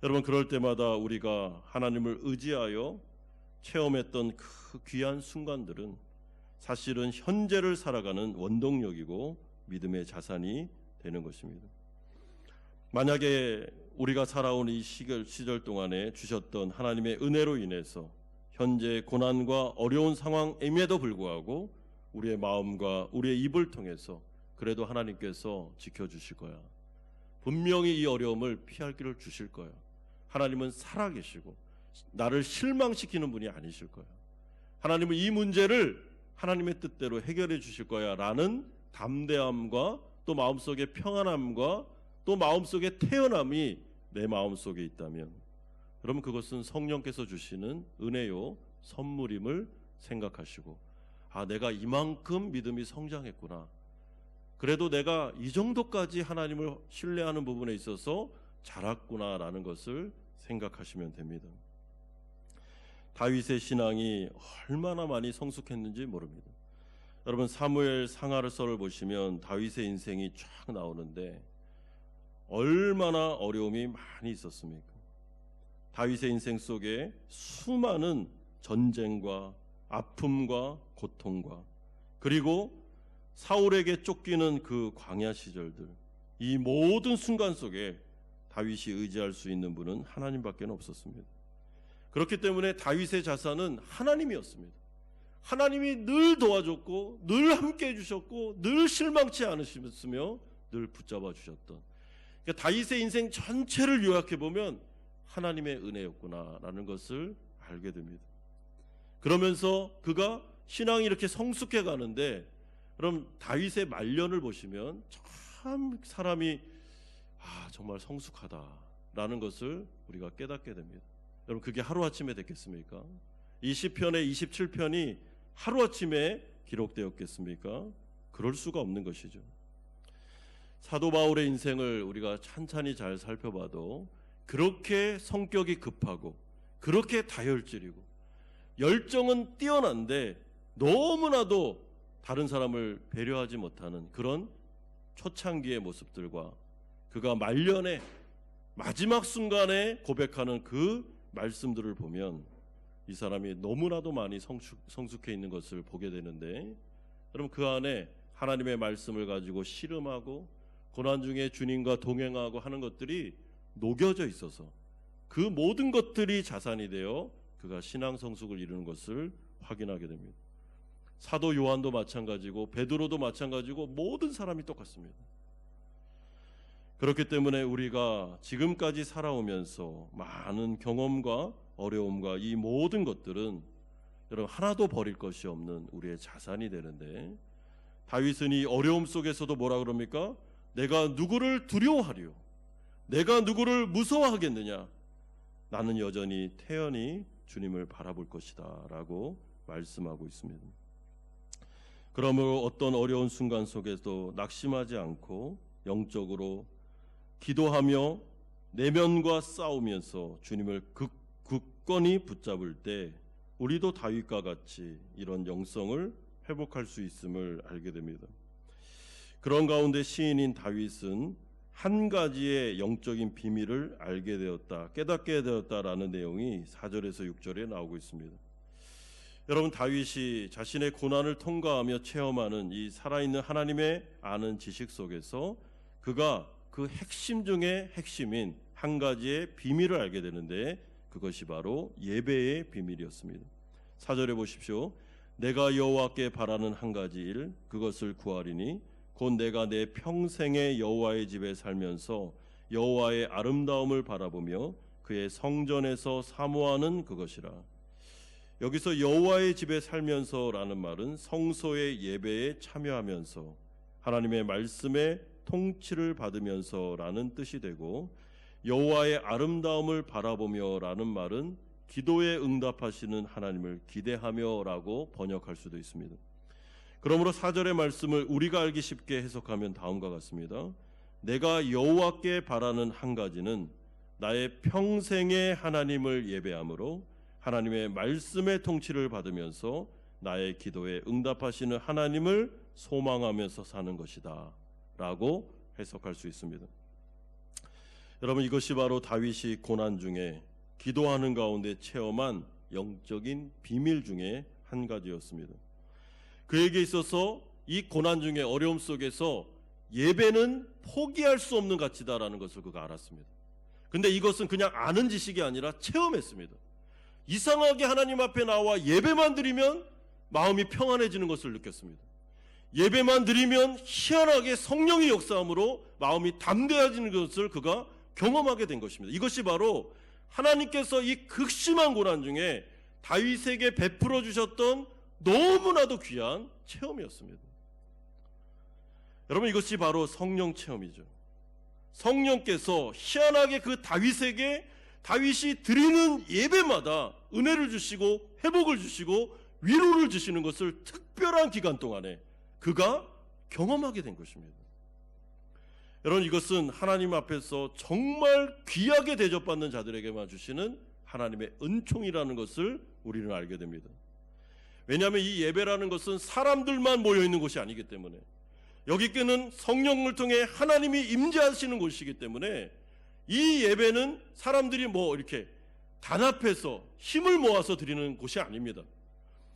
여러분, 그럴 때마다 우리가 하나님을 의지하여 체험했던 그 귀한 순간들은 사실은 현재를 살아가는 원동력이고 믿음의 자산이 되는 것입니다. 만약에 우리가 살아온 이 시절 동안에 주셨던 하나님의 은혜로 인해서 현재 고난과 어려운 상황임에도 불구하고 우리의 마음과 우리의 입을 통해서 그래도 하나님께서 지켜주실 거야. 분명히 이 어려움을 피할 길을 주실 거야. 하나님은 살아계시고 나를 실망시키는 분이 아니실 거야. 하나님은 이 문제를 하나님의 뜻대로 해결해 주실 거야 라는 담대함과 또 마음속의 평안함과 또 마음속의 태어남이 내 마음속에 있다면 그러면 그것은 성령께서 주시는 은혜요 선물임을 생각하시고 내가 이만큼 믿음이 성장했구나. 그래도 내가 이 정도까지 하나님을 신뢰하는 부분에 있어서 자랐구나라는 것을 생각하시면 됩니다. 다윗의 신앙이 얼마나 많이 성숙했는지 모릅니다. 여러분, 사무엘 상하서를 보시면 다윗의 인생이 쫙 나오는데 얼마나 어려움이 많이 있었습니까? 다윗의 인생 속에 수많은 전쟁과 아픔과 고통과 그리고 사울에게 쫓기는 그 광야 시절들, 이 모든 순간 속에 다윗이 의지할 수 있는 분은 하나님밖에 없었습니다. 그렇기 때문에 다윗의 자산은 하나님이었습니다. 하나님이 늘 도와줬고 늘 함께 해주셨고 늘 실망치 않으셨으며 늘 붙잡아 주셨던, 그러니까 다윗의 인생 전체를 요약해 보면 하나님의 은혜였구나라는 것을 알게 됩니다. 그러면서 그가 신앙이 이렇게 성숙해 가는데, 그럼 다윗의 말년을 보시면 참 사람이 정말 성숙하다라는 것을 우리가 깨닫게 됩니다. 여러분, 그게 하루아침에 됐겠습니까? 이 시편의 27편이 하루아침에 기록되었겠습니까? 그럴 수가 없는 것이죠. 사도 바울의 인생을 우리가 찬찬히 잘 살펴봐도 그렇게 성격이 급하고 그렇게 다혈질이고 열정은 뛰어난데 너무나도 다른 사람을 배려하지 못하는 그런 초창기의 모습들과 그가 말년에 마지막 순간에 고백하는 그 말씀들을 보면 이 사람이 너무나도 많이 성숙해 있는 것을 보게 되는데, 여러분, 그 안에 하나님의 말씀을 가지고 씨름하고 고난 중에 주님과 동행하고 하는 것들이 녹여져 있어서 그 모든 것들이 자산이 되어 그가 신앙 성숙을 이루는 것을 확인하게 됩니다. 사도 요한도 마찬가지고 베드로도 마찬가지고 모든 사람이 똑같습니다. 그렇기 때문에 우리가 지금까지 살아오면서 많은 경험과 어려움과 이 모든 것들은 여러분 하나도 버릴 것이 없는 우리의 자산이 되는데, 다윗은 이 어려움 속에서도 뭐라 그럽니까? 내가 누구를 두려워하리요? 내가 누구를 무서워하겠느냐? 나는 여전히 태연히 주님을 바라볼 것이다 라고 말씀하고 있습니다. 그러므로 어떤 어려운 순간 속에도 낙심하지 않고 영적으로 기도하며 내면과 싸우면서 주님을 굳건히 붙잡을 때 우리도 다윗과 같이 이런 영성을 회복할 수 있음을 알게 됩니다. 그런 가운데 시인인 다윗은 한 가지의 영적인 비밀을 알게 되었다, 깨닫게 되었다라는 내용이 4절에서 6절에 나오고 있습니다. 여러분, 다윗이 자신의 고난을 통과하며 체험하는 이 살아있는 하나님의 아는 지식 속에서 그가 그 그 핵심 중에 핵심인 한 가지의 비밀을 알게 되는데 그것이 바로 예배의 비밀이었습니다. 4절에 보십시오. 내가 여호와께 바라는 한 가지 일 그것을 구하리니 곧 내가 내 평생에 여호와의 집에 살면서 여호와의 아름다움을 바라보며 그의 성전에서 사모하는 그것이라. 여기서 여호와의 집에 살면서라는 말은 성소의 예배에 참여하면서 하나님의 말씀에 통치를 받으면서라는 뜻이 되고, 여호와의 아름다움을 바라보며라는 말은 기도에 응답하시는 하나님을 기대하며라고 번역할 수도 있습니다. 그러므로 4절의 말씀을 우리가 알기 쉽게 해석하면 다음과 같습니다. 내가 여호와께 바라는 한 가지는 나의 평생의 하나님을 예배함으로 하나님의 말씀의 통치를 받으면서 나의 기도에 응답하시는 하나님을 소망하면서 사는 것이다 라고 해석할 수 있습니다. 여러분, 이것이 바로 다윗이 고난 중에 기도하는 가운데 체험한 영적인 비밀 중에 한 가지였습니다. 그에게 있어서 이 고난 중에 어려움 속에서 예배는 포기할 수 없는 가치다라는 것을 그가 알았습니다. 근데 이것은 그냥 아는 지식이 아니라 체험했습니다. 이상하게 하나님 앞에 나와 예배만 드리면 마음이 평안해지는 것을 느꼈습니다. 예배만 드리면 희한하게 성령의 역사함으로 마음이 담대해지는 것을 그가 경험하게 된 것입니다. 이것이 바로 하나님께서 이 극심한 고난 중에 다윗에게 베풀어 주셨던 너무나도 귀한 체험이었습니다. 여러분, 이것이 바로 성령 체험이죠. 성령께서 희한하게 그 다윗에게 다윗이 드리는 예배마다 은혜를 주시고 회복을 주시고 위로를 주시는 것을 특별한 기간 동안에 그가 경험하게 된 것입니다. 여러분, 이것은 하나님 앞에서 정말 귀하게 대접받는 자들에게만 주시는 하나님의 은총이라는 것을 우리는 알게 됩니다. 왜냐하면 이 예배라는 것은 사람들만 모여있는 곳이 아니기 때문에, 여기께는 성령을 통해 하나님이 임재하시는 곳이기 때문에 이 예배는 사람들이 이렇게 단합해서 힘을 모아서 드리는 곳이 아닙니다.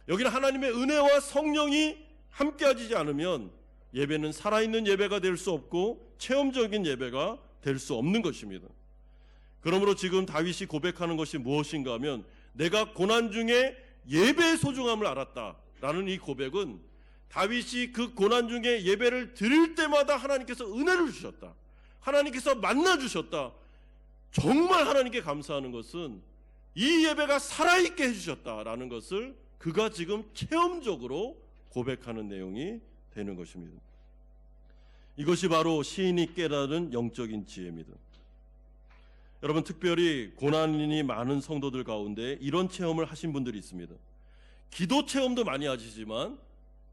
여기는 하나님의 은혜와 성령이 함께하지 않으면 예배는 살아있는 예배가 될 수 없고 체험적인 예배가 될 수 없는 것입니다. 그러므로 지금 다윗이 고백하는 것이 무엇인가 하면, 내가 고난 중에 예배의 소중함을 알았다라는 이 고백은 다윗이 그 고난 중에 예배를 드릴 때마다 하나님께서 은혜를 주셨다, 하나님께서 만나 주셨다, 정말 하나님께 감사하는 것은 이 예배가 살아있게 해주셨다라는 것을 그가 지금 체험적으로 고백하는 내용이 되는 것입니다. 이것이 바로 시인이 깨달은 영적인 지혜입니다. 여러분, 특별히 고난이 많은 성도들 가운데 이런 체험을 하신 분들이 있습니다. 기도 체험도 많이 하시지만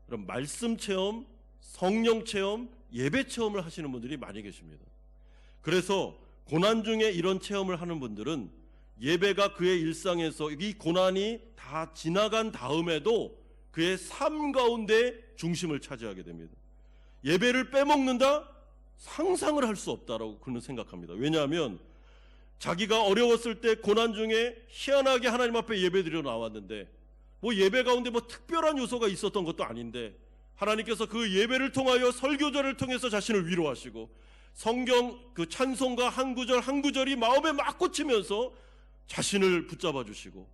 그럼 말씀 체험, 성령 체험, 예배 체험을 하시는 분들이 많이 계십니다. 그래서 고난 중에 이런 체험을 하는 분들은 예배가 그의 일상에서 이 고난이 다 지나간 다음에도 그의 삶 가운데 중심을 차지하게 됩니다. 예배를 빼먹는다? 상상을 할 수 없다라고 그는 생각합니다. 왜냐하면 자기가 어려웠을 때 고난 중에 희한하게 하나님 앞에 예배드려 나왔는데 예배 가운데 특별한 요소가 있었던 것도 아닌데 하나님께서 그 예배를 통하여 설교자를 통해서 자신을 위로하시고 성경 그 찬송가 한 구절 한 구절이 마음에 막 꽂히면서 자신을 붙잡아 주시고,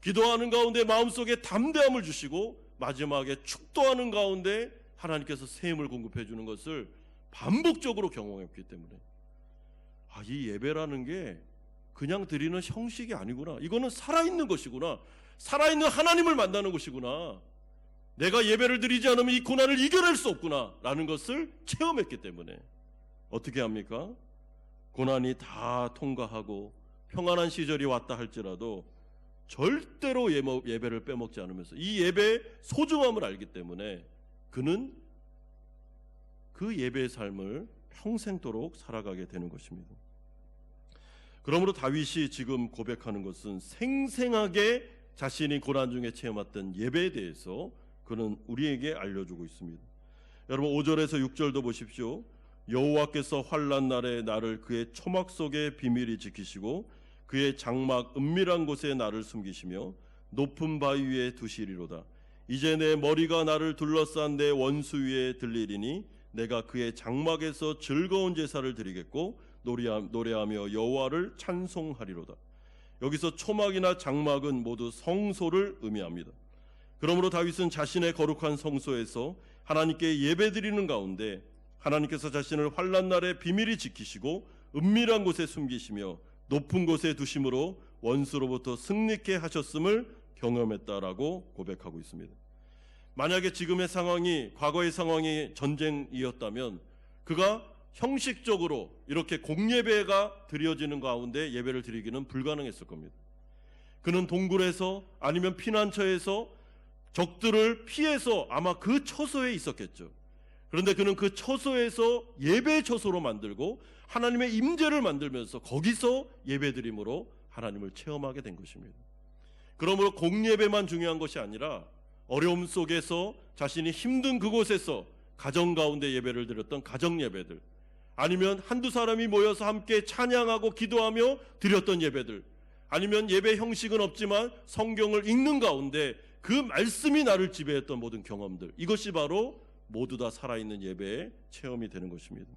기도하는 가운데 마음속에 담대함을 주시고, 마지막에 축도하는 가운데 하나님께서 새 힘을 공급해 주는 것을 반복적으로 경험했기 때문에 이 예배라는 게 그냥 드리는 형식이 아니구나, 이거는 살아있는 것이구나, 살아있는 하나님을 만나는 것이구나, 내가 예배를 드리지 않으면 이 고난을 이겨낼 수 없구나 라는 것을 체험했기 때문에 어떻게 합니까? 고난이 다 통과하고 평안한 시절이 왔다 할지라도 절대로 예배를 빼먹지 않으면서 이 예배의 소중함을 알기 때문에 그는 그 예배의 삶을 평생도록 살아가게 되는 것입니다. 그러므로 다윗이 지금 고백하는 것은 생생하게 자신이 고난 중에 체험했던 예배에 대해서 그는 우리에게 알려주고 있습니다. 여러분, 5절에서 6절도 보십시오. 여호와께서 환난 날에 나를 그의 초막 속에 비밀히 지키시고 그의 장막 은밀한 곳에 나를 숨기시며 높은 바위 위에 두시리로다. 이제 내 머리가 나를 둘러싼 내 원수 위에 들리리니 내가 그의 장막에서 즐거운 제사를 드리겠고 노래하며 여호와를 찬송하리로다. 여기서 초막이나 장막은 모두 성소를 의미합니다. 그러므로 다윗은 자신의 거룩한 성소에서 하나님께 예배드리는 가운데 하나님께서 자신을 환난 날에 비밀히 지키시고 은밀한 곳에 숨기시며 높은 곳에 두심으로 원수로부터 승리케 하셨음을 경험했다라고 고백하고 있습니다. 만약에 지금의 상황이 과거의 상황이 전쟁이었다면 그가 형식적으로 이렇게 공예배가 드려지는 가운데 예배를 드리기는 불가능했을 겁니다. 그는 동굴에서 아니면 피난처에서 적들을 피해서 아마 그 처소에 있었겠죠. 그런데 그는 그 처소에서 예배 처소로 만들고 하나님의 임재를 만들면서 거기서 예배드림으로 하나님을 체험하게 된 것입니다. 그러므로 공예배만 중요한 것이 아니라 어려움 속에서 자신이 힘든 그곳에서 가정 가운데 예배를 드렸던 가정 예배들, 아니면 한두 사람이 모여서 함께 찬양하고 기도하며 드렸던 예배들, 아니면 예배 형식은 없지만 성경을 읽는 가운데 그 말씀이 나를 지배했던 모든 경험들, 이것이 바로 모두 다 살아있는 예배의 체험이 되는 것입니다.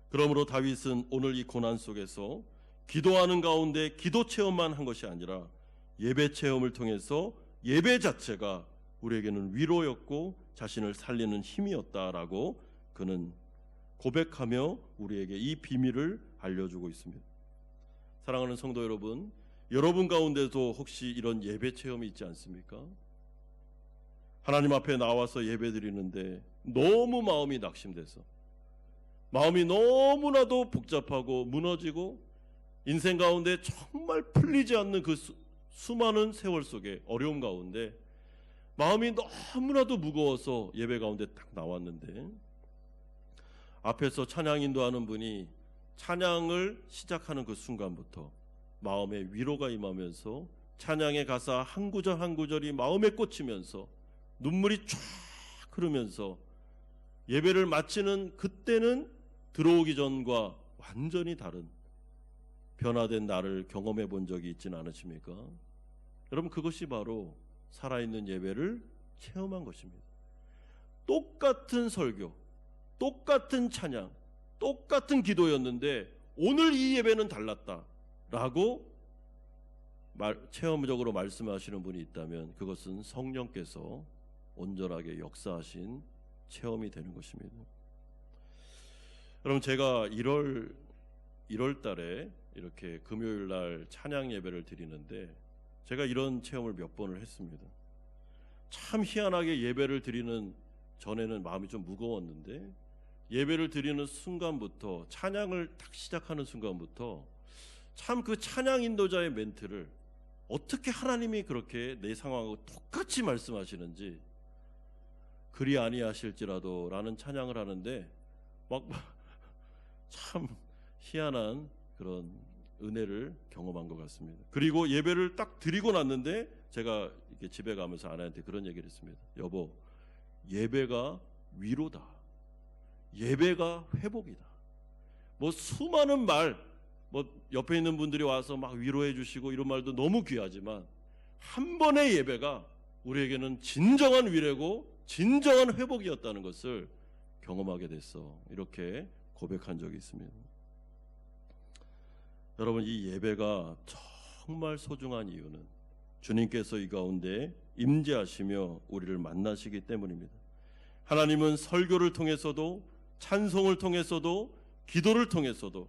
그러므로 다윗은 오늘 이 고난 속에서 기도하는 가운데 기도 체험만 한 것이 아니라 예배 체험을 통해서 예배 자체가 우리에게는 위로였고 자신을 살리는 힘이었다라고 그는 고백하며 우리에게 이 비밀을 알려주고 있습니다. 사랑하는 성도 여러분, 여러분 가운데도 혹시 이런 예배 체험이 있지 않습니까? 하나님 앞에 나와서 예배 드리는데 너무 마음이 낙심돼서, 마음이 너무나도 복잡하고 무너지고 인생 가운데 정말 풀리지 않는 그 수많은 세월 속에 어려움 가운데 마음이 너무나도 무거워서 예배 가운데 딱 나왔는데 앞에서 찬양 인도하는 분이 찬양을 시작하는 그 순간부터 마음에 위로가 임하면서 찬양의 가사 한 구절 한 구절이 마음에 꽂히면서 눈물이 쫙 흐르면서 예배를 마치는 그때는 들어오기 전과 완전히 다른 변화된 나를 경험해 본 적이 있지는 않으십니까? 여러분, 그것이 바로 살아있는 예배를 체험한 것입니다. 똑같은 설교, 똑같은 찬양, 똑같은 기도였는데 오늘 이 예배는 달랐다라고 체험적으로 말씀하시는 분이 있다면 그것은 성령께서 온전하게 역사하신 체험이 되는 것입니다. 여러분, 제가 1월 달에 이렇게 금요일 날 찬양 예배를 드리는데 제가 이런 체험을 몇 번을 했습니다. 참 희한하게 예배를 드리는 전에는 마음이 좀 무거웠는데 예배를 드리는 순간부터, 찬양을 딱 시작하는 순간부터 참 그 찬양 인도자의 멘트를 어떻게 하나님이 그렇게 내 상황하고 똑같이 말씀하시는지, 그리 아니하실지라도 라는 찬양을 하는데 막 참 희한한 그런 은혜를 경험한 것 같습니다. 그리고 예배를 딱 드리고 났는데 제가 이렇게 집에 가면서 아내한테 그런 얘기를 했습니다. 여보, 예배가 위로다. 예배가 회복이다. 뭐 수많은 말, 뭐 옆에 있는 분들이 와서 막 위로해 주시고 이런 말도 너무 귀하지만 한 번의 예배가 우리에게는 진정한 위로고 진정한 회복이었다는 것을 경험하게 됐어. 이렇게 고백한 적이 있습니다. 여러분, 이 예배가 정말 소중한 이유는 주님께서 이 가운데 임재하시며 우리를 만나시기 때문입니다. 하나님은 설교를 통해서도, 찬송을 통해서도, 기도를 통해서도,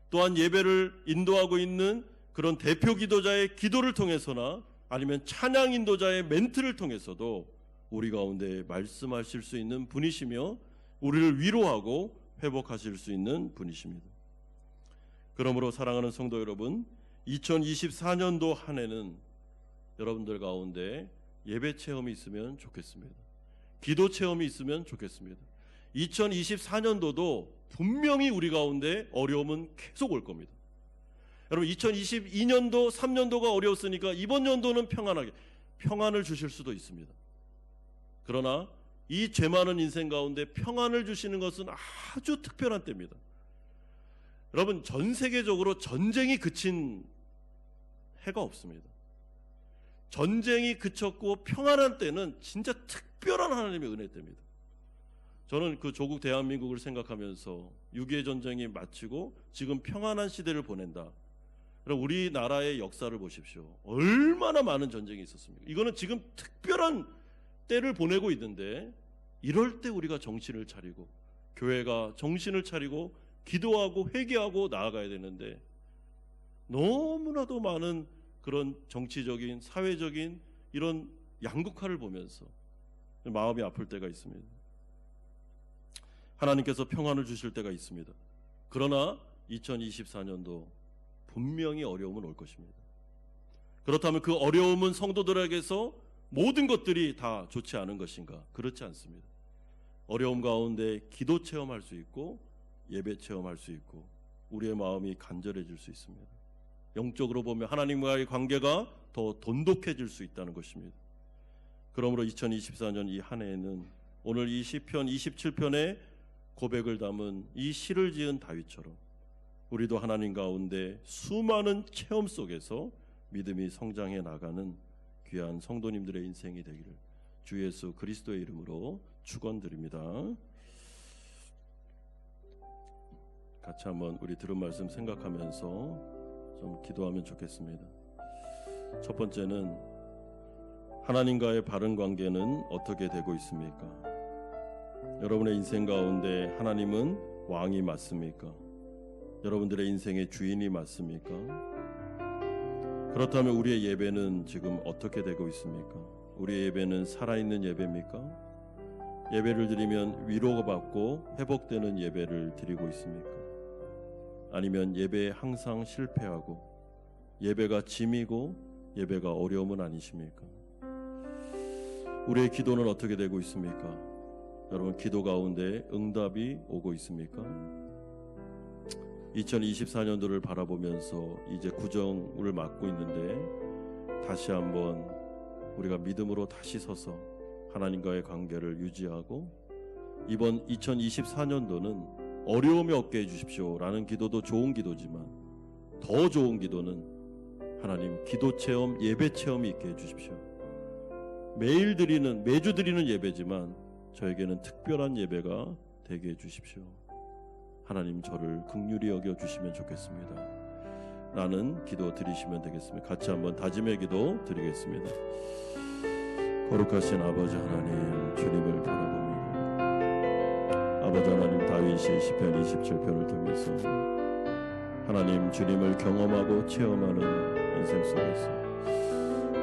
또한 예배를 인도하고 있는 그런 대표 기도자의 기도를 통해서나 아니면 찬양 인도자의 멘트를 통해서도 우리 가운데 말씀하실 수 있는 분이시며 우리를 위로하고 회복하실 수 있는 분이십니다. 그러므로 사랑하는 성도 여러분, 2024년도 한 해는 여러분들 가운데 예배 체험이 있으면 좋겠습니다. 기도 체험이 있으면 좋겠습니다. 2024년도도 분명히 우리 가운데 어려움은 계속 올 겁니다. 여러분, 2022년도 3년도가 어려웠으니까 이번 연도는 평안을 주실 수도 있습니다. 그러나 이 죄 많은 인생 가운데 평안을 주시는 것은 아주 특별한 때입니다. 여러분, 전 세계적으로 전쟁이 그친 해가 없습니다. 전쟁이 그쳤고 평안한 때는 진짜 특별한 하나님의 은혜 때입니다. 저는 그 조국 대한민국을 생각하면서 6.25 전쟁이 마치고 지금 평안한 시대를 보낸다. 그럼 우리나라의 역사를 보십시오. 얼마나 많은 전쟁이 있었습니까? 이거는 지금 특별한 때를 보내고 있는데, 이럴 때 우리가 정신을 차리고 교회가 정신을 차리고 기도하고 회개하고 나아가야 되는데, 너무나도 많은 그런 정치적인 사회적인 이런 양극화를 보면서 마음이 아플 때가 있습니다. 하나님께서 평안을 주실 때가 있습니다. 그러나 2024년도 분명히 어려움은 올 것입니다. 그렇다면 그 어려움은 성도들에게서 모든 것들이 다 좋지 않은 것인가? 그렇지 않습니다. 어려움 가운데 기도 체험할 수 있고 예배 체험할 수 있고 우리의 마음이 간절해질 수 있습니다. 영적으로 보면 하나님과의 관계가 더 돈독해질 수 있다는 것입니다. 그러므로 2024년 이 한 해에는 오늘 이 시편 27편의 고백을 담은 이 시를 지은 다윗처럼 우리도 하나님 가운데 수많은 체험 속에서 믿음이 성장해 나가는 귀한 성도님들의 인생이 되기를 주 예수 그리스도의 이름으로 축원드립니다. 같이 한번 우리 들은 말씀 생각하면서 좀 기도하면 좋겠습니다. 첫 번째는 하나님과의 바른 관계는 어떻게 되고 있습니까? 여러분의 인생 가운데 하나님은 왕이 맞습니까? 여러분들의 인생의 주인이 맞습니까? 그렇다면 우리의 예배는 지금 어떻게 되고 있습니까? 우리의 예배는 살아있는 예배입니까? 예배를 드리면 위로가 받고 회복되는 예배를 드리고 있습니까? 아니면 예배에 항상 실패하고 예배가 짐이고 예배가 어려움은 아니십니까? 우리의 기도는 어떻게 되고 있습니까? 여러분 기도 가운데 응답이 오고 있습니까? 2024년도를 바라보면서 이제 구정을 맞고 있는데 다시 한번 우리가 믿음으로 다시 서서 하나님과의 관계를 유지하고 이번 2024년도는 어려움이 없게 해주십시오 라는 기도도 좋은 기도지만 더 좋은 기도는 하나님 기도 체험, 예배 체험이 있게 해주십시오. 매주 드리는 예배지만 저에게는 특별한 예배가 되게 해주십시오. 하나님 저를 긍휼히 여겨주시면 좋겠습니다 라는 기도 드리시면 되겠습니다. 같이 한번 다짐의 기도 드리겠습니다. 거룩하신 아버지 하나님, 주님을 바라봅니다. 아버지 하나님, 다윗이 시편 27편을 통해서 하나님 주님을 경험하고 체험하는 인생 속에서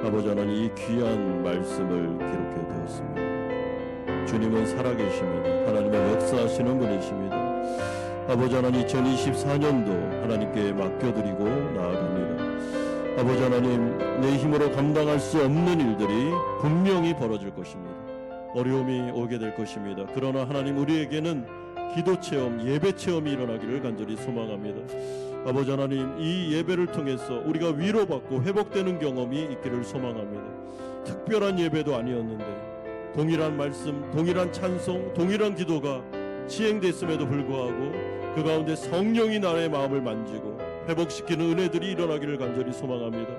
아버지 하나님 이 귀한 말씀을 기록해 두었습니다. 주님은 살아계십니다. 하나님의 역사하시는 분이십니다. 아버지 하나님 2024년도 하나님께 맡겨드리고 나아갑니다. 아버지 하나님 내 힘으로 감당할 수 없는 일들이 분명히 벌어질 것입니다. 어려움이 오게 될 것입니다. 그러나 하나님 우리에게는 기도 체험, 예배 체험이 일어나기를 간절히 소망합니다. 아버지 하나님 이 예배를 통해서 우리가 위로받고 회복되는 경험이 있기를 소망합니다. 특별한 예배도 아니었는데 동일한 말씀, 동일한 찬송, 동일한 기도가 시행됐음에도 불구하고 그 가운데 성령이 나의 마음을 만지고 회복시키는 은혜들이 일어나기를 간절히 소망합니다.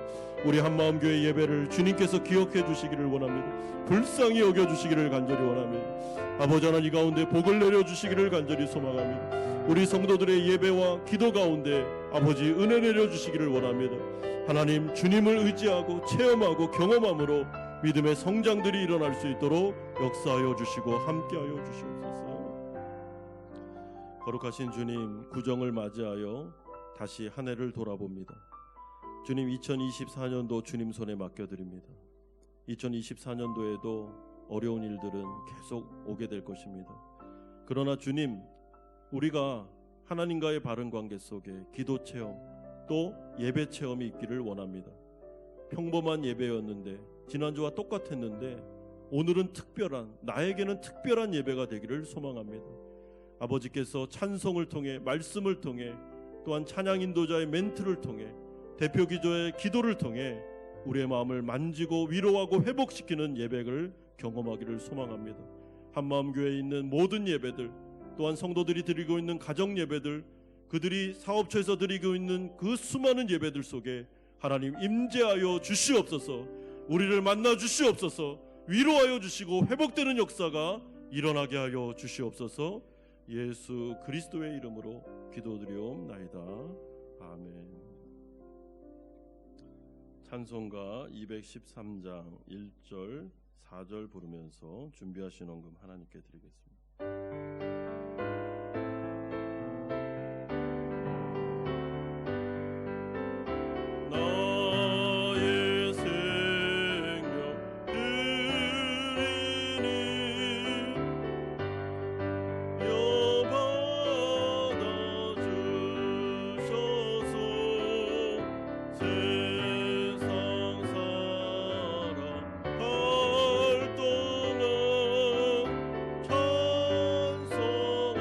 우리 한마음교회 예배를 주님께서 기억해 주시기를 원합니다. 불쌍히 여겨주시기를 간절히 원합니다. 아버지 하나님 이 가운데 복을 내려주시기를 간절히 소망합니다. 우리 성도들의 예배와 기도 가운데 아버지 은혜 내려주시기를 원합니다. 하나님 주님을 의지하고 체험하고 경험함으로 믿음의 성장들이 일어날 수 있도록 역사하여 주시고 함께하여 주시옵소서. 거룩하신 주님, 구정을 맞이하여 다시 한 해를 돌아봅니다. 주님 2024년도 주님 손에 맡겨드립니다. 2024년도에도 어려운 일들은 계속 오게 될 것입니다. 그러나 주님, 우리가 하나님과의 바른 관계 속에 기도 체험 또 예배 체험이 있기를 원합니다. 평범한 예배였는데 지난주와 똑같았는데 오늘은 나에게는 특별한 예배가 되기를 소망합니다. 아버지께서 찬송을 통해 말씀을 통해 또한 찬양 인도자의 멘트를 통해 대표 기도의 기도를 통해 우리의 마음을 만지고 위로하고 회복시키는 예배를 경험하기를 소망합니다. 한마음교회에 있는 모든 예배들 또한 성도들이 드리고 있는 가정 예배들 그들이 사업처에서 드리고 있는 그 수많은 예배들 속에 하나님 임재하여 주시옵소서. 우리를 만나 주시옵소서. 위로하여 주시고 회복되는 역사가 일어나게 하여 주시옵소서. 예수 그리스도의 이름으로 기도드리옵나이다. 아멘. 찬송가 213장 1절 4절 부르면서 준비하신 헌금 하나님께 드리겠습니다. 나의 생명 드리니 여받아 주셔서 세상 사랑 할 동안 찬송하게 하소서.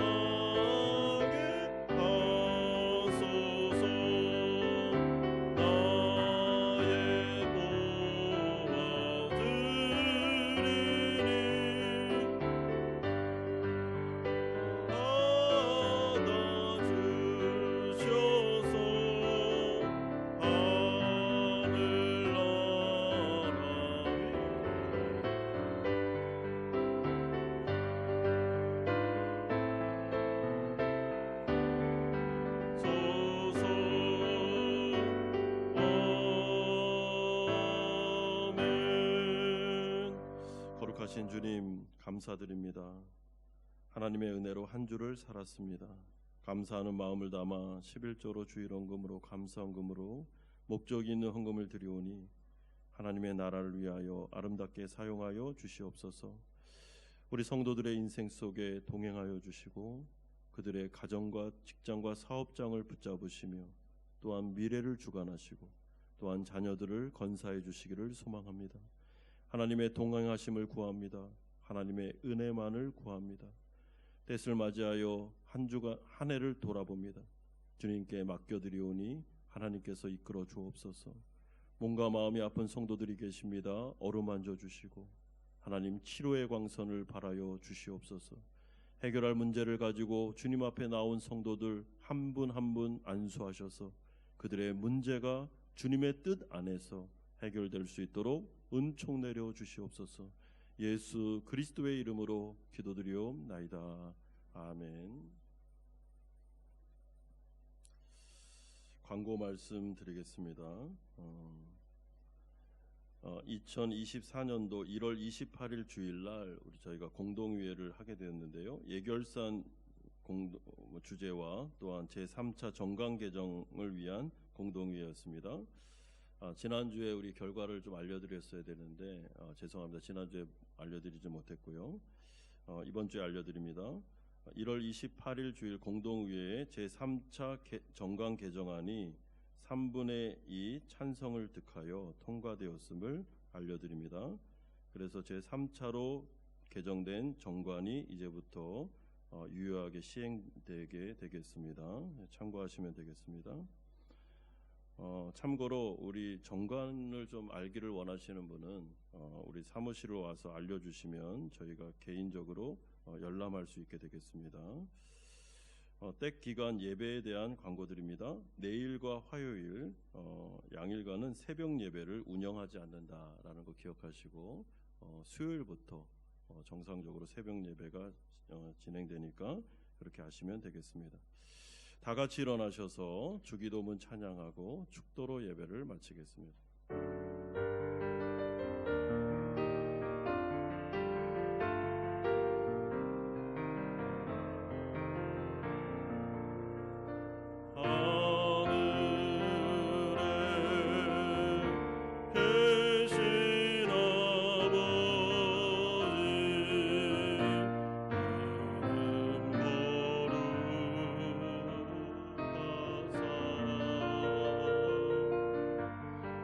나의 보아 드리니 받아 주셔서 하늘나라에 아멘. 거룩하신 주님 감사드립니다. 하나님의 은혜로 한 주를 살았습니다. 감사하는 마음을 담아 11조로 주일헌금으로 감사헌금으로 목적이 있는 헌금을 드리오니 하나님의 나라를 위하여 아름답게 사용하여 주시옵소서. 우리 성도들의 인생 속에 동행하여 주시고 그들의 가정과 직장과 사업장을 붙잡으시며 또한 미래를 주관하시고 또한 자녀들을 건사해 주시기를 소망합니다. 하나님의 동행하심을 구합니다. 하나님의 은혜만을 구합니다. 때를 맞이하여 한 해를 돌아봅니다. 주님께 맡겨드리오니 하나님께서 이끌어 주옵소서. 몸과 마음이 아픈 성도들이 계십니다. 어루만져 주시고 하나님 치료의 광선을 발하여 주시옵소서. 해결할 문제를 가지고 주님 앞에 나온 성도들 한 분 한 분 안수하셔서 그들의 문제가 주님의 뜻 안에서 해결될 수 있도록 은총 내려 주시옵소서. 예수 그리스도의 이름으로 기도드리옵나이다. 아멘. 광고 말씀 드리겠습니다. 2024년도 1월 28일 주일날 우리 저희가 공동의회를 하게 되었는데요. 예결산 주제와 또한 제3차 정강 개정을 위한 공동의회였습니다. 지난주에 우리 결과를 좀 알려드렸어야 되는데 죄송합니다. 지난주에 알려드리지 못했고요. 이번 주에 알려드립니다. 1월 28일 주일 공동의회의 제3차 정강 개정안이 3분의 2 찬성을 득하여 통과되었음을 알려드립니다. 그래서 제3차로 개정된 정관이 이제부터 유효하게 시행되게 되겠습니다. 참고하시면 되겠습니다. 참고로 우리 정관을 좀 알기를 원하시는 분은 우리 사무실로 와서 알려주시면 저희가 개인적으로 열람할 수 있게 되겠습니다. 댁 기간 예배에 대한 광고드립니다. 내일과 화요일 양일간은 새벽 예배를 운영하지 않는다라는 거 기억하시고 수요일부터 정상적으로 새벽 예배가 진행되니까 그렇게 하시면 되겠습니다. 다 같이 일어나셔서 주기도문 찬양하고 축도로 예배를 마치겠습니다.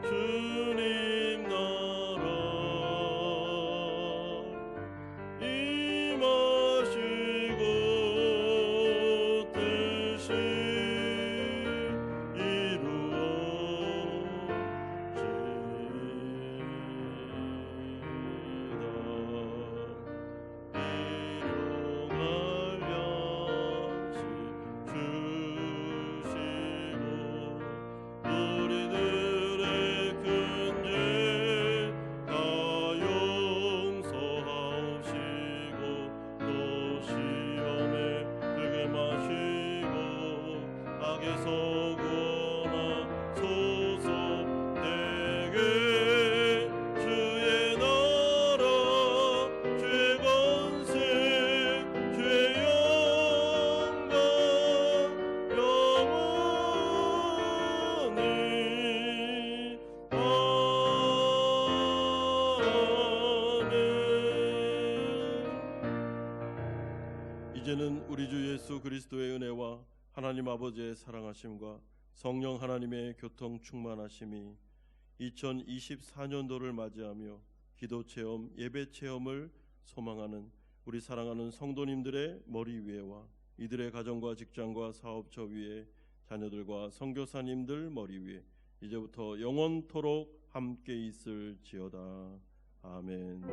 주님 이제는 우리 주 예수 그리스도의 은혜와 하나님 아버지의 사랑하심과 성령 하나님의 교통 충만하심이 2024년도를 맞이하며 기도 체험, 예배 체험을 소망하는 우리 사랑하는 성도님들의 머리 위에와 이들의 가정과 직장과 사업처 위에 자녀들과 선교사님들 머리 위에 이제부터 영원토록 함께 있을지어다. 아멘.